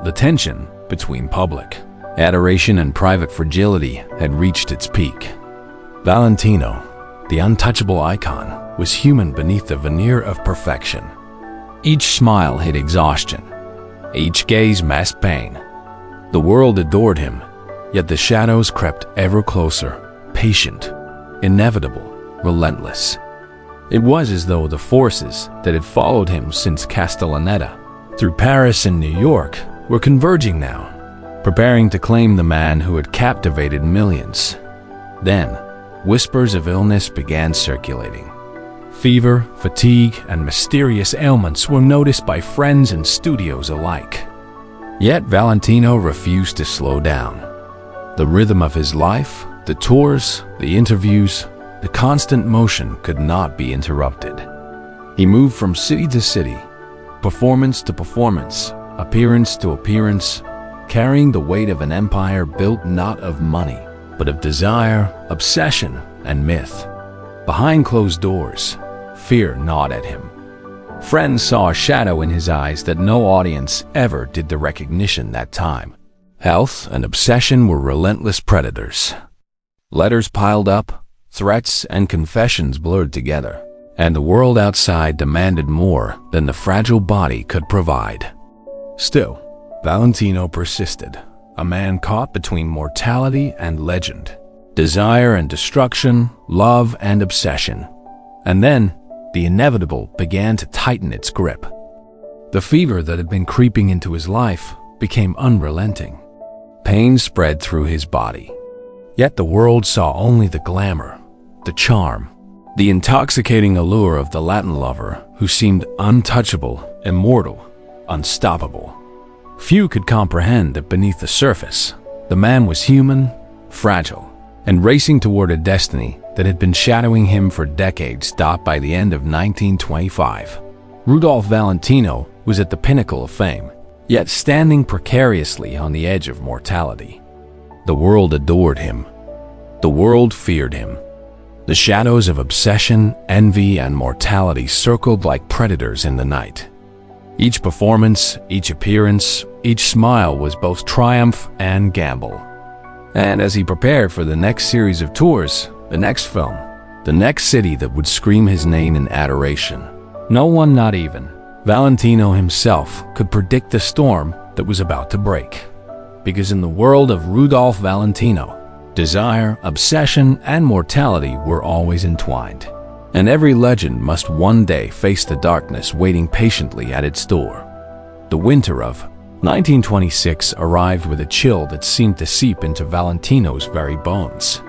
The tension between public adoration and private fragility had reached its peak. Valentino, the untouchable icon, was human beneath the veneer of perfection. Each smile hid exhaustion. Each gaze masked pain. The world adored him, yet the shadows crept ever closer, patient, inevitable, relentless. It was as though the forces that had followed him since Castellaneta, through Paris and New York, were converging now, preparing to claim the man who had captivated millions. Then, whispers of illness began circulating. Fever, fatigue, and mysterious ailments were noticed by friends and studios alike. Yet Valentino refused to slow down. The rhythm of his life, the tours, the interviews, the constant motion could not be interrupted. He moved from city to city, performance to performance, appearance to appearance, carrying the weight of an empire built not of money, but of desire, obsession, and myth. Behind closed doors, fear gnawed at him. Friends saw a shadow in his eyes that no audience ever did the recognition that time. Health and obsession were relentless predators. Letters piled up, threats and confessions blurred together, and the world outside demanded more than the fragile body could provide. Still, Valentino persisted, a man caught between mortality and legend, desire and destruction, love and obsession. And then, the inevitable began to tighten its grip. The fever that had been creeping into his life became unrelenting. Pain spread through his body. Yet the world saw only the glamour, the charm, the intoxicating allure of the Latin lover who seemed untouchable, immortal, unstoppable. Few could comprehend that beneath the surface, the man was human, fragile, and racing toward a destiny that had been shadowing him for decades. By the end of 1925, Rudolph Valentino was at the pinnacle of fame, yet standing precariously on the edge of mortality. The world adored him. The world feared him. The shadows of obsession, envy, and mortality circled like predators in the night. Each performance, each appearance, each smile was both triumph and gamble. And as he prepared for the next series of tours, the next film, the next city that would scream his name in adoration, no one, not even Valentino himself, could predict the storm that was about to break. Because in the world of Rudolph Valentino, desire, obsession, and mortality were always entwined, and every legend must one day face the darkness waiting patiently at its door. The winter of 1926 arrived with a chill that seemed to seep into Valentino's very bones.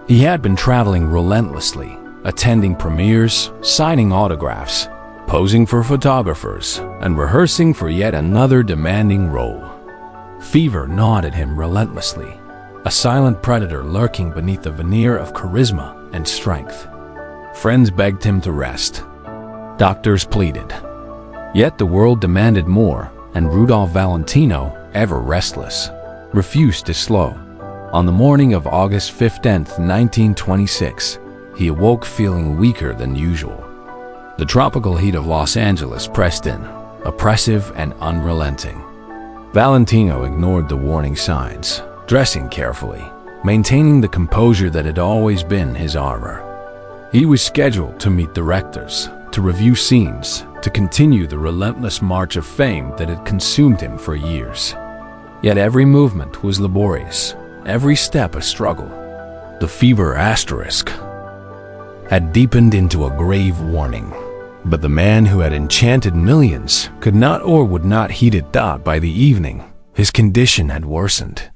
He had been traveling relentlessly, attending premieres, signing autographs, posing for photographers, and rehearsing for yet another demanding role. Fever gnawed at him relentlessly, a silent predator lurking beneath the veneer of charisma and strength. Friends begged him to rest. Doctors pleaded. Yet the world demanded more, and Rudolph Valentino, ever restless, refused to slow. On the morning of August 15, 1926, he awoke feeling weaker than usual. The tropical heat of Los Angeles pressed in, oppressive and unrelenting. Valentino ignored the warning signs, dressing carefully, maintaining the composure that had always been his armor. He was scheduled to meet directors, to review scenes, to continue the relentless march of fame that had consumed him for years. Yet every movement was laborious, every step a struggle. The fever asterisk had deepened into a grave warning, but the man who had enchanted millions could not or would not heed it. By the evening, his condition had worsened.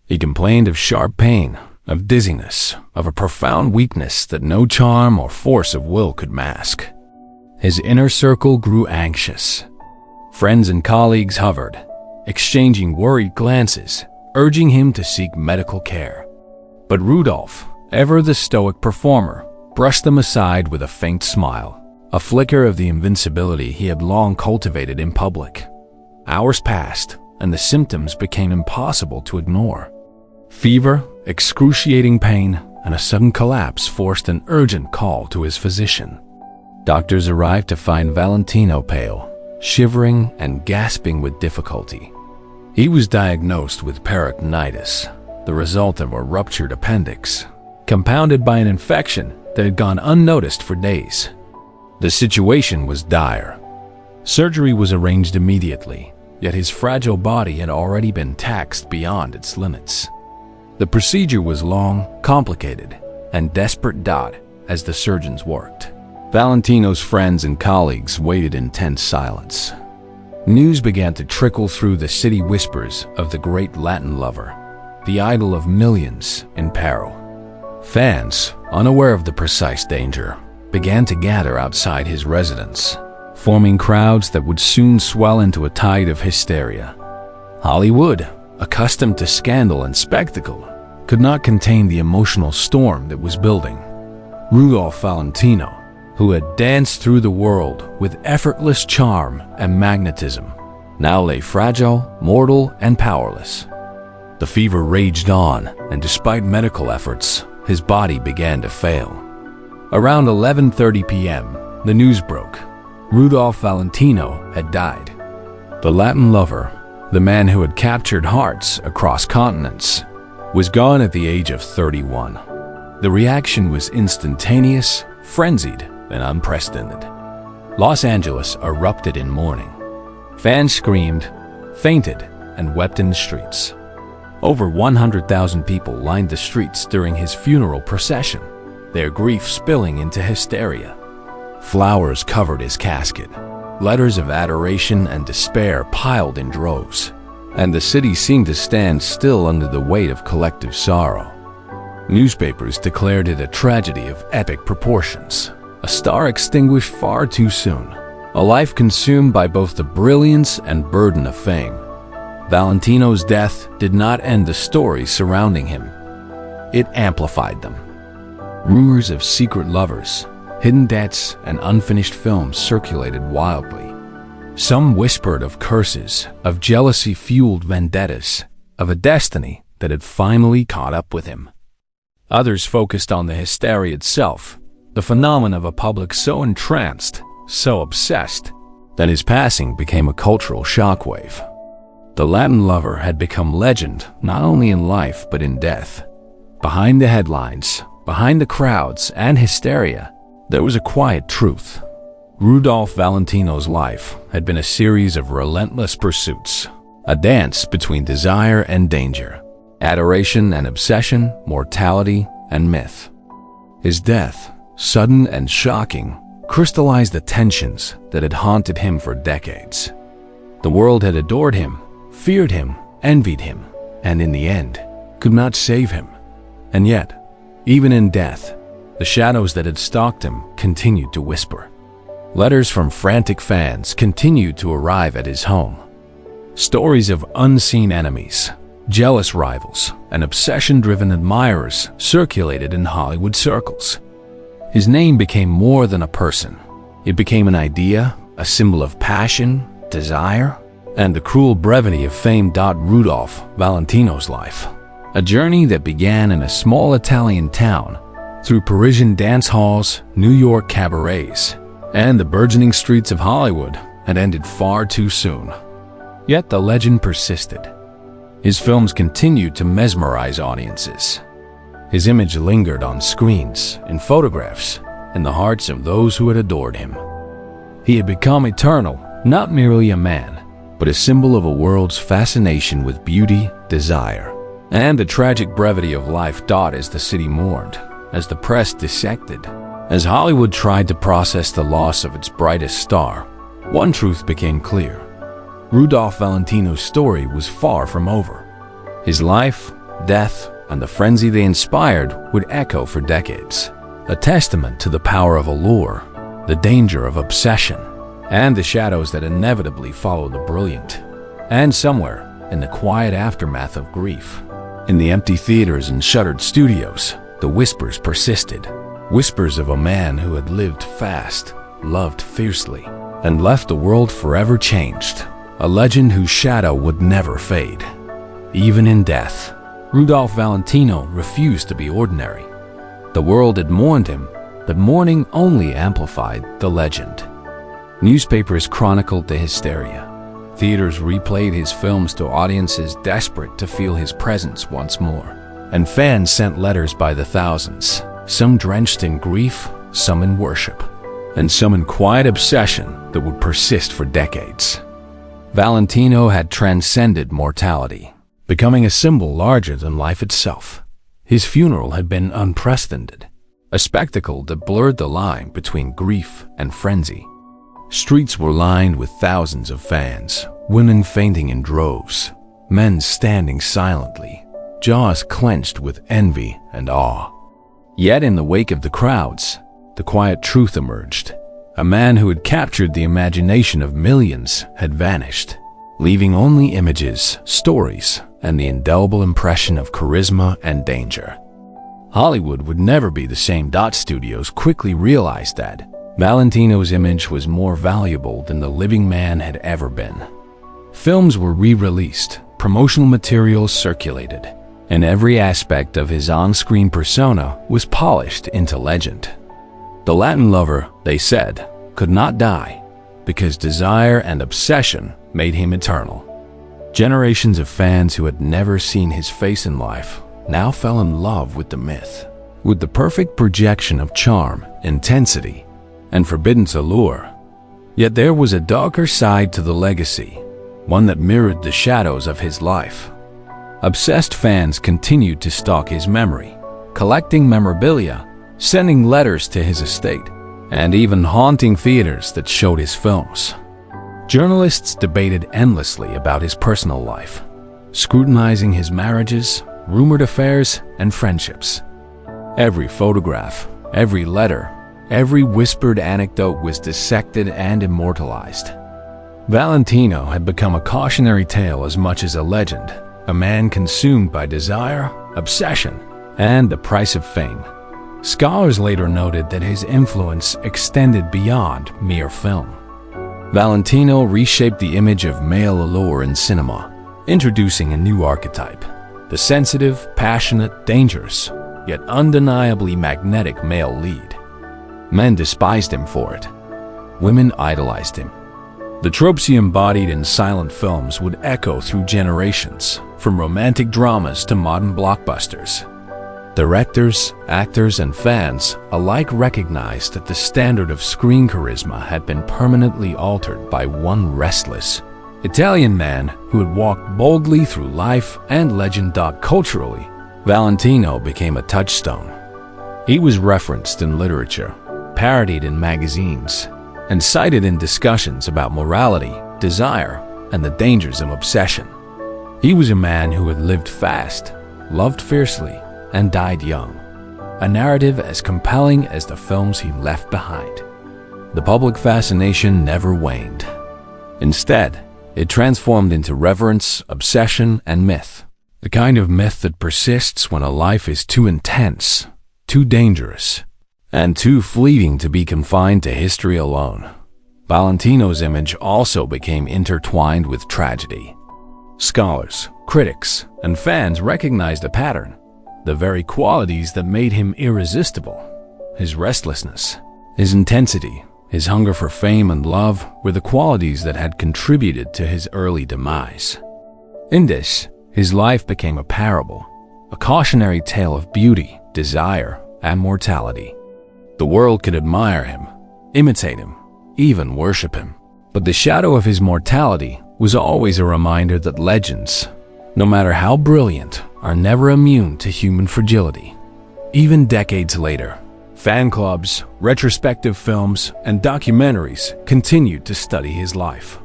He complained of sharp pain, of dizziness, of a profound weakness that no charm or force of will could mask. His inner circle grew anxious. Friends and colleagues hovered, exchanging worried glances, urging him to seek medical care. But Rudolph, ever the stoic performer, brushed them aside with a faint smile, a flicker of the invincibility he had long cultivated in public. Hours passed, and the symptoms became impossible to ignore. Fever, excruciating pain, and a sudden collapse forced an urgent call to his physician. Doctors arrived to find Valentino pale, shivering and gasping with difficulty. He was diagnosed with peritonitis, the result of a ruptured appendix, compounded by an infection that had gone unnoticed for days. The situation was dire. Surgery was arranged immediately, yet his fragile body had already been taxed beyond its limits. The procedure was long, complicated, and desperate. As the surgeons worked, Valentino's friends and colleagues waited in tense silence. News began to trickle through the city whispers of the great Latin lover, the idol of millions in peril. Fans, unaware of the precise danger, began to gather outside his residence, forming crowds that would soon swell into a tide of hysteria. Hollywood, accustomed to scandal and spectacle, could not contain the emotional storm that was building. Rudolph Valentino, who had danced through the world with effortless charm and magnetism, now lay fragile, mortal, and powerless. The fever raged on, and despite medical efforts, his body began to fail. Around 11:30 p.m., the news broke. Rudolph Valentino had died. The Latin lover, the man who had captured hearts across continents, was gone at the age of 31. The reaction was instantaneous, frenzied, and unprecedented. Los Angeles erupted in mourning. Fans screamed, fainted, and wept in the streets. Over 100,000 people lined the streets during his funeral procession, their grief spilling into hysteria. Flowers covered his casket. Letters of adoration and despair piled in droves, and the city seemed to stand still under the weight of collective sorrow. Newspapers declared it a tragedy of epic proportions, a star extinguished far too soon, a life consumed by both the brilliance and burden of fame. Valentino's death did not end the stories surrounding him. It amplified them. Rumors of secret lovers, hidden debts, and unfinished films circulated wildly. Some whispered of curses, of jealousy-fueled vendettas, of a destiny that had finally caught up with him. Others focused on the hysteria itself, the phenomenon of a public so entranced, so obsessed, that his passing became a cultural shockwave. The Latin lover had become legend not only in life but in death. Behind the headlines, behind the crowds and hysteria, there was a quiet truth. Rudolph Valentino's life had been a series of relentless pursuits, a dance between desire and danger, adoration and obsession, mortality and myth. His death, sudden and shocking, crystallized the tensions that had haunted him for decades. The world had adored him, feared him, envied him, and in the end, could not save him. And yet, even in death, the shadows that had stalked him continued to whisper. Letters from frantic fans continued to arrive at his home. Stories of unseen enemies, jealous rivals, and obsession-driven admirers circulated in Hollywood circles. His name became more than a person. It became an idea, a symbol of passion, desire, and the cruel brevity of famed Rudolph Valentino's life. A journey that began in a small Italian town, through Parisian dance halls, New York cabarets, and the burgeoning streets of Hollywood, had ended far too soon. Yet the legend persisted. His films continued to mesmerize audiences. His image lingered on screens, in photographs, in the hearts of those who had adored him. He had become eternal, not merely a man, but a symbol of a world's fascination with beauty, desire, and the tragic brevity of life. As the city mourned, as the press dissected, as Hollywood tried to process the loss of its brightest star, one truth became clear. Rudolph Valentino's story was far from over. His life, death, and the frenzy they inspired would echo for decades, a testament to the power of allure, the danger of obsession, and the shadows that inevitably follow the brilliant. And somewhere, in the quiet aftermath of grief, in the empty theaters and shuttered studios, the whispers persisted. Whispers of a man who had lived fast, loved fiercely, and left the world forever changed. A legend whose shadow would never fade. Even in death, Rudolph Valentino refused to be ordinary. The world had mourned him, but mourning only amplified the legend. Newspapers chronicled the hysteria. Theaters replayed his films to audiences desperate to feel his presence once more. And fans sent letters by the thousands, some drenched in grief, some in worship, and some in quiet obsession that would persist for decades. Valentino had transcended mortality, becoming a symbol larger than life itself. His funeral had been unprecedented, a spectacle that blurred the line between grief and frenzy. Streets were lined with thousands of fans, women fainting in droves, men standing silently, jaws clenched with envy and awe. Yet in the wake of the crowds, the quiet truth emerged. A man who had captured the imagination of millions had vanished, leaving only images, stories, and the indelible impression of charisma and danger. Hollywood would never be the same. Studios quickly realized that Valentino's image was more valuable than the living man had ever been. Films were re-released, promotional materials circulated, and every aspect of his on-screen persona was polished into legend. The Latin lover, they said, could not die, because desire and obsession made him eternal. Generations of fans who had never seen his face in life now fell in love with the myth, with the perfect projection of charm, intensity, and forbidden allure. Yet there was a darker side to the legacy, one that mirrored the shadows of his life. Obsessed fans continued to stalk his memory, collecting memorabilia, sending letters to his estate, and even haunting theaters that showed his films. Journalists debated endlessly about his personal life, scrutinizing his marriages, rumored affairs, and friendships. Every photograph, every letter, every whispered anecdote was dissected and immortalized. Valentino had become a cautionary tale as much as a legend, a man consumed by desire, obsession, and the price of fame. Scholars later noted that his influence extended beyond mere film. Valentino reshaped the image of male allure in cinema, introducing a new archetype, the sensitive, passionate, dangerous, yet undeniably magnetic male lead. Men despised him for it. Women idolized him. The tropes he embodied in silent films would echo through generations, from romantic dramas to modern blockbusters. Directors, actors, and fans alike recognized that the standard of screen charisma had been permanently altered by one restless Italian man who had walked boldly through life and legend. Culturally, Valentino became a touchstone. He was referenced in literature, parodied in magazines, and cited in discussions about morality, desire, and the dangers of obsession. He was a man who had lived fast, loved fiercely, and died young, a narrative as compelling as the films he left behind. The public fascination never waned. Instead, it transformed into reverence, obsession, and myth, the kind of myth that persists when a life is too intense, too dangerous, and too fleeting to be confined to history alone. Valentino's image also became intertwined with tragedy. Scholars, critics, and fans recognized a pattern. The very qualities that made him irresistible, his restlessness, his intensity, his hunger for fame and love, were the qualities that had contributed to his early demise. In this, his life became a parable, a cautionary tale of beauty, desire, and mortality. The world could admire him, imitate him, even worship him. But the shadow of his mortality was always a reminder that legends, no matter how brilliant, are never immune to human fragility. Even decades later, fan clubs, retrospective films, and documentaries continued to study his life.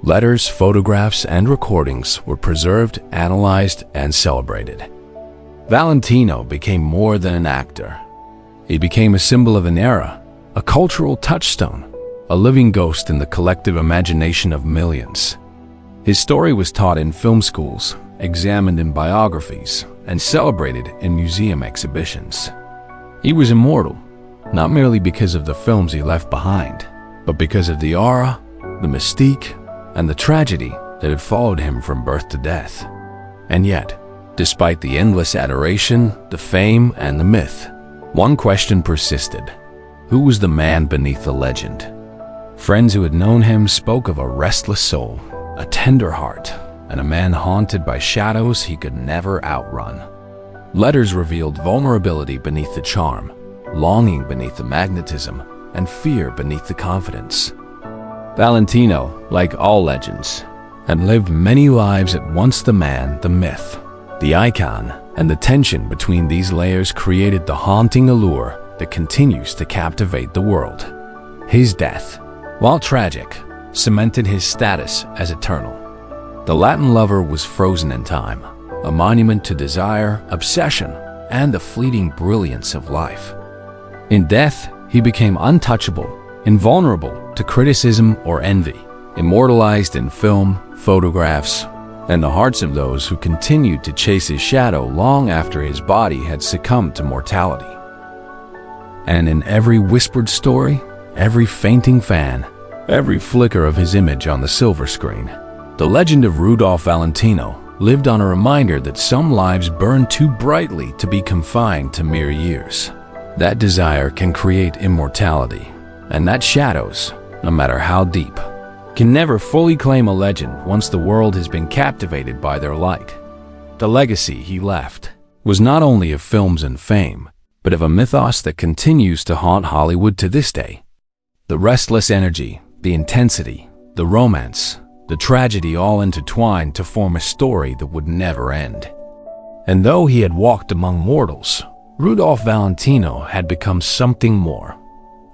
Letters, photographs, and recordings were preserved, analyzed, and celebrated. Valentino became more than an actor. He became a symbol of an era, a cultural touchstone, a living ghost in the collective imagination of millions. His story was taught in film schools, examined in biographies, and celebrated in museum exhibitions. He was immortal, not merely because of the films he left behind, but because of the aura, the mystique, and the tragedy that had followed him from birth to death. And yet, despite the endless adoration, the fame, and the myth, one question persisted. Who was the man beneath the legend? Friends who had known him spoke of a restless soul, a tender heart, and a man haunted by shadows he could never outrun. Letters revealed vulnerability beneath the charm, longing beneath the magnetism, and fear beneath the confidence. Valentino, like all legends, had lived many lives at once. The man, the myth, the icon, and the tension between these layers created the haunting allure that continues to captivate the world. His death, while tragic, cemented his status as eternal. The Latin lover was frozen in time, a monument to desire, obsession, and the fleeting brilliance of life. In death, he became untouchable, invulnerable to criticism or envy, immortalized in film, photographs, and the hearts of those who continued to chase his shadow long after his body had succumbed to mortality. And in every whispered story, every fainting fan, every flicker of his image on the silver screen, the legend of Rudolph Valentino lived on a reminder that some lives burn too brightly to be confined to mere years. That desire can create immortality, and that shadows, no matter how deep, can never fully claim a legend once the world has been captivated by their light. The legacy he left was not only of films and fame, but of a mythos that continues to haunt Hollywood to this day. The restless energy, the intensity, the romance, the tragedy all intertwined to form a story that would never end. And though he had walked among mortals, Rudolph Valentino had become something more,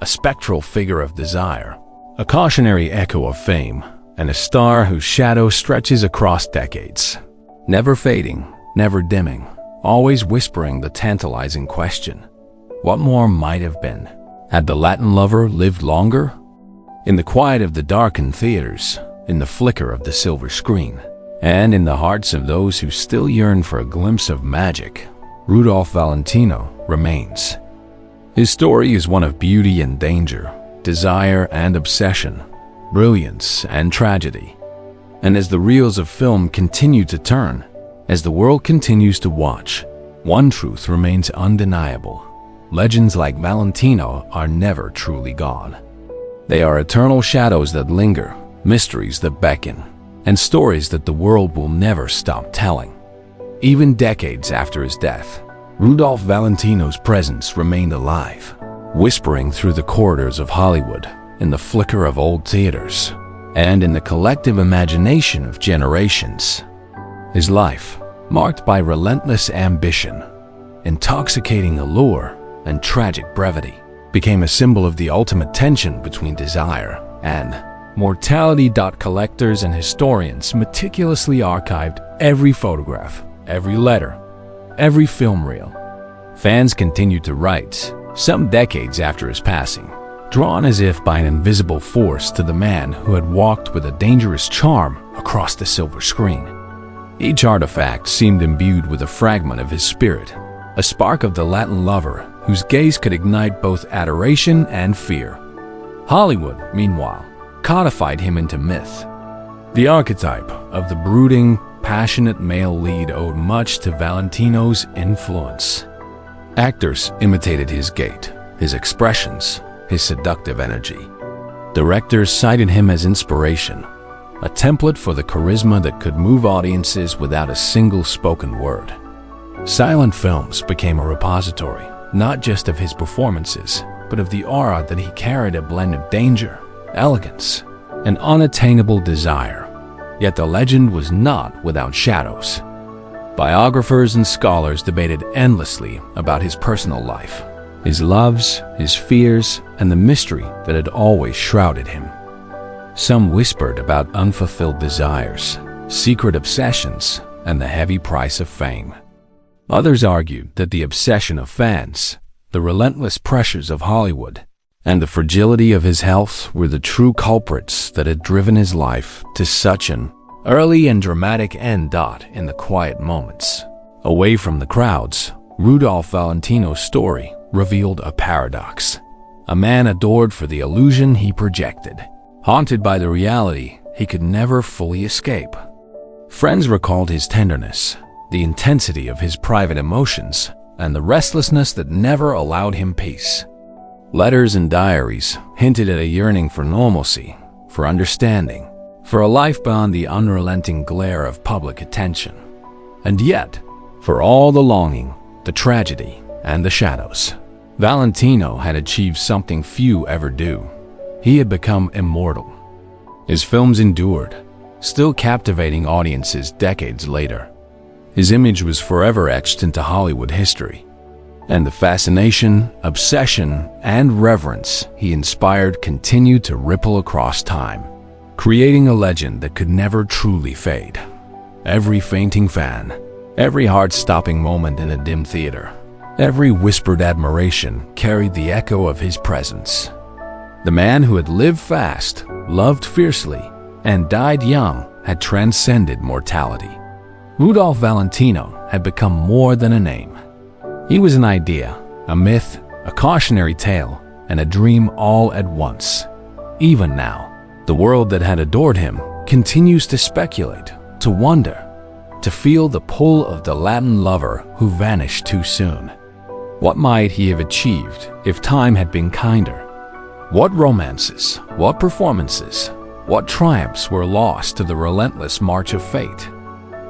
a spectral figure of desire, a cautionary echo of fame, and a star whose shadow stretches across decades, never fading, never dimming, always whispering the tantalizing question, what more might have been? Had the Latin lover lived longer? In the quiet of the darkened theaters, in the flicker of the silver screen, and in the hearts of those who still yearn for a glimpse of magic, Rudolph Valentino remains. His story is one of beauty and danger, desire and obsession, brilliance and tragedy. And as the reels of film continue to turn, as the world continues to watch, one truth remains undeniable. Legends like Valentino are never truly gone. They are eternal shadows that linger, mysteries that beckon, and stories that the world will never stop telling. Even decades after his death, Rudolph Valentino's presence remained alive, whispering through the corridors of Hollywood, in the flicker of old theaters, and in the collective imagination of generations. His life, marked by relentless ambition, intoxicating allure, and tragic brevity, became a symbol of the ultimate tension between desire and mortality. Collectors and historians meticulously archived every photograph, every letter, every film reel. Fans continued to write, some decades after his passing, drawn as if by an invisible force to the man who had walked with a dangerous charm across the silver screen. Each artifact seemed imbued with a fragment of his spirit, a spark of the Latin lover whose gaze could ignite both adoration and fear. Hollywood, meanwhile, codified him into myth. The archetype of the brooding, passionate male lead owed much to Valentino's influence. Actors imitated his gait, his expressions, his seductive energy. Directors cited him as inspiration, a template for the charisma that could move audiences without a single spoken word. Silent films became a repository, not just of his performances, but of the aura that he carried, a blend of danger, elegance, and unattainable desire. Yet the legend was not without shadows. Biographers and scholars debated endlessly about his personal life, his loves, his fears, and the mystery that had always shrouded him. Some whispered about unfulfilled desires, secret obsessions, and the heavy price of fame. Others argued that the obsession of fans, the relentless pressures of Hollywood, and the fragility of his health were the true culprits that had driven his life to such an early and dramatic end. In the quiet moments, away from the crowds, Rudolph Valentino's story revealed a paradox. A man adored for the illusion he projected, haunted by the reality he could never fully escape. Friends recalled his tenderness, the intensity of his private emotions, and the restlessness that never allowed him peace. Letters and diaries hinted at a yearning for normalcy, for understanding, for a life beyond the unrelenting glare of public attention. And yet, for all the longing, the tragedy, and the shadows, Valentino had achieved something few ever do. He had become immortal. His films endured, still captivating audiences decades later. His image was forever etched into Hollywood history, and the fascination, obsession, and reverence he inspired continued to ripple across time, creating a legend that could never truly fade. Every fainting fan, every heart-stopping moment in a dim theater, every whispered admiration carried the echo of his presence. The man who had lived fast, loved fiercely, and died young had transcended mortality. Rudolph Valentino had become more than a name. He was an idea, a myth, a cautionary tale, and a dream all at once. Even now, the world that had adored him continues to speculate, to wonder, to feel the pull of the Latin lover who vanished too soon. What might he have achieved if time had been kinder? What romances, what performances, what triumphs were lost to the relentless march of fate?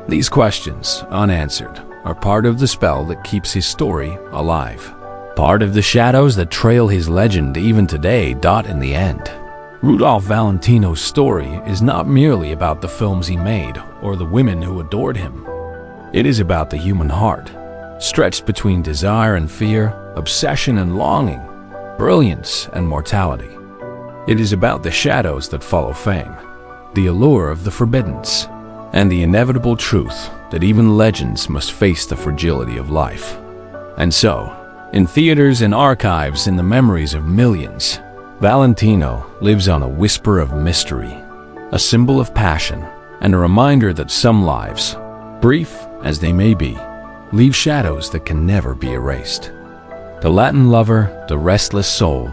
These questions, unanswered, are part of the spell that keeps his story alive. Part of the shadows that trail his legend even today. In the end, Rudolph Valentino's story is not merely about the films he made or the women who adored him. It is about the human heart, stretched between desire and fear, obsession and longing, brilliance and mortality. It is about the shadows that follow fame, the allure of the forbiddens, and the inevitable truth that even legends must face the fragility of life. And so, in theaters and archives, in the memories of millions, Valentino lives on a whisper of mystery, a symbol of passion, and a reminder that some lives, brief as they may be, leave shadows that can never be erased. The Latin lover, the restless soul,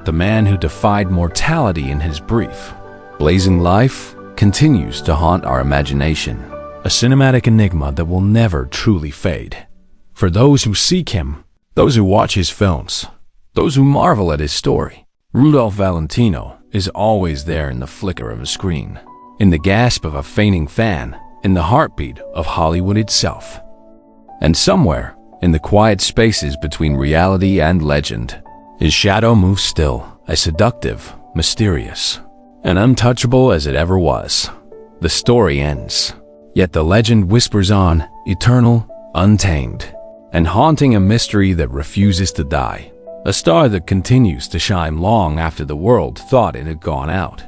the man who defied mortality in his brief, blazing life continues to haunt our imagination, a cinematic enigma that will never truly fade. For those who seek him, those who watch his films, those who marvel at his story, Rudolph Valentino is always there in the flicker of a screen, in the gasp of a fainting fan, in the heartbeat of Hollywood itself. And somewhere, in the quiet spaces between reality and legend, his shadow moves still, as seductive, mysterious, and untouchable as it ever was. The story ends, yet the legend whispers on, eternal, untamed, and haunting a mystery that refuses to die, a star that continues to shine long after the world thought it had gone out.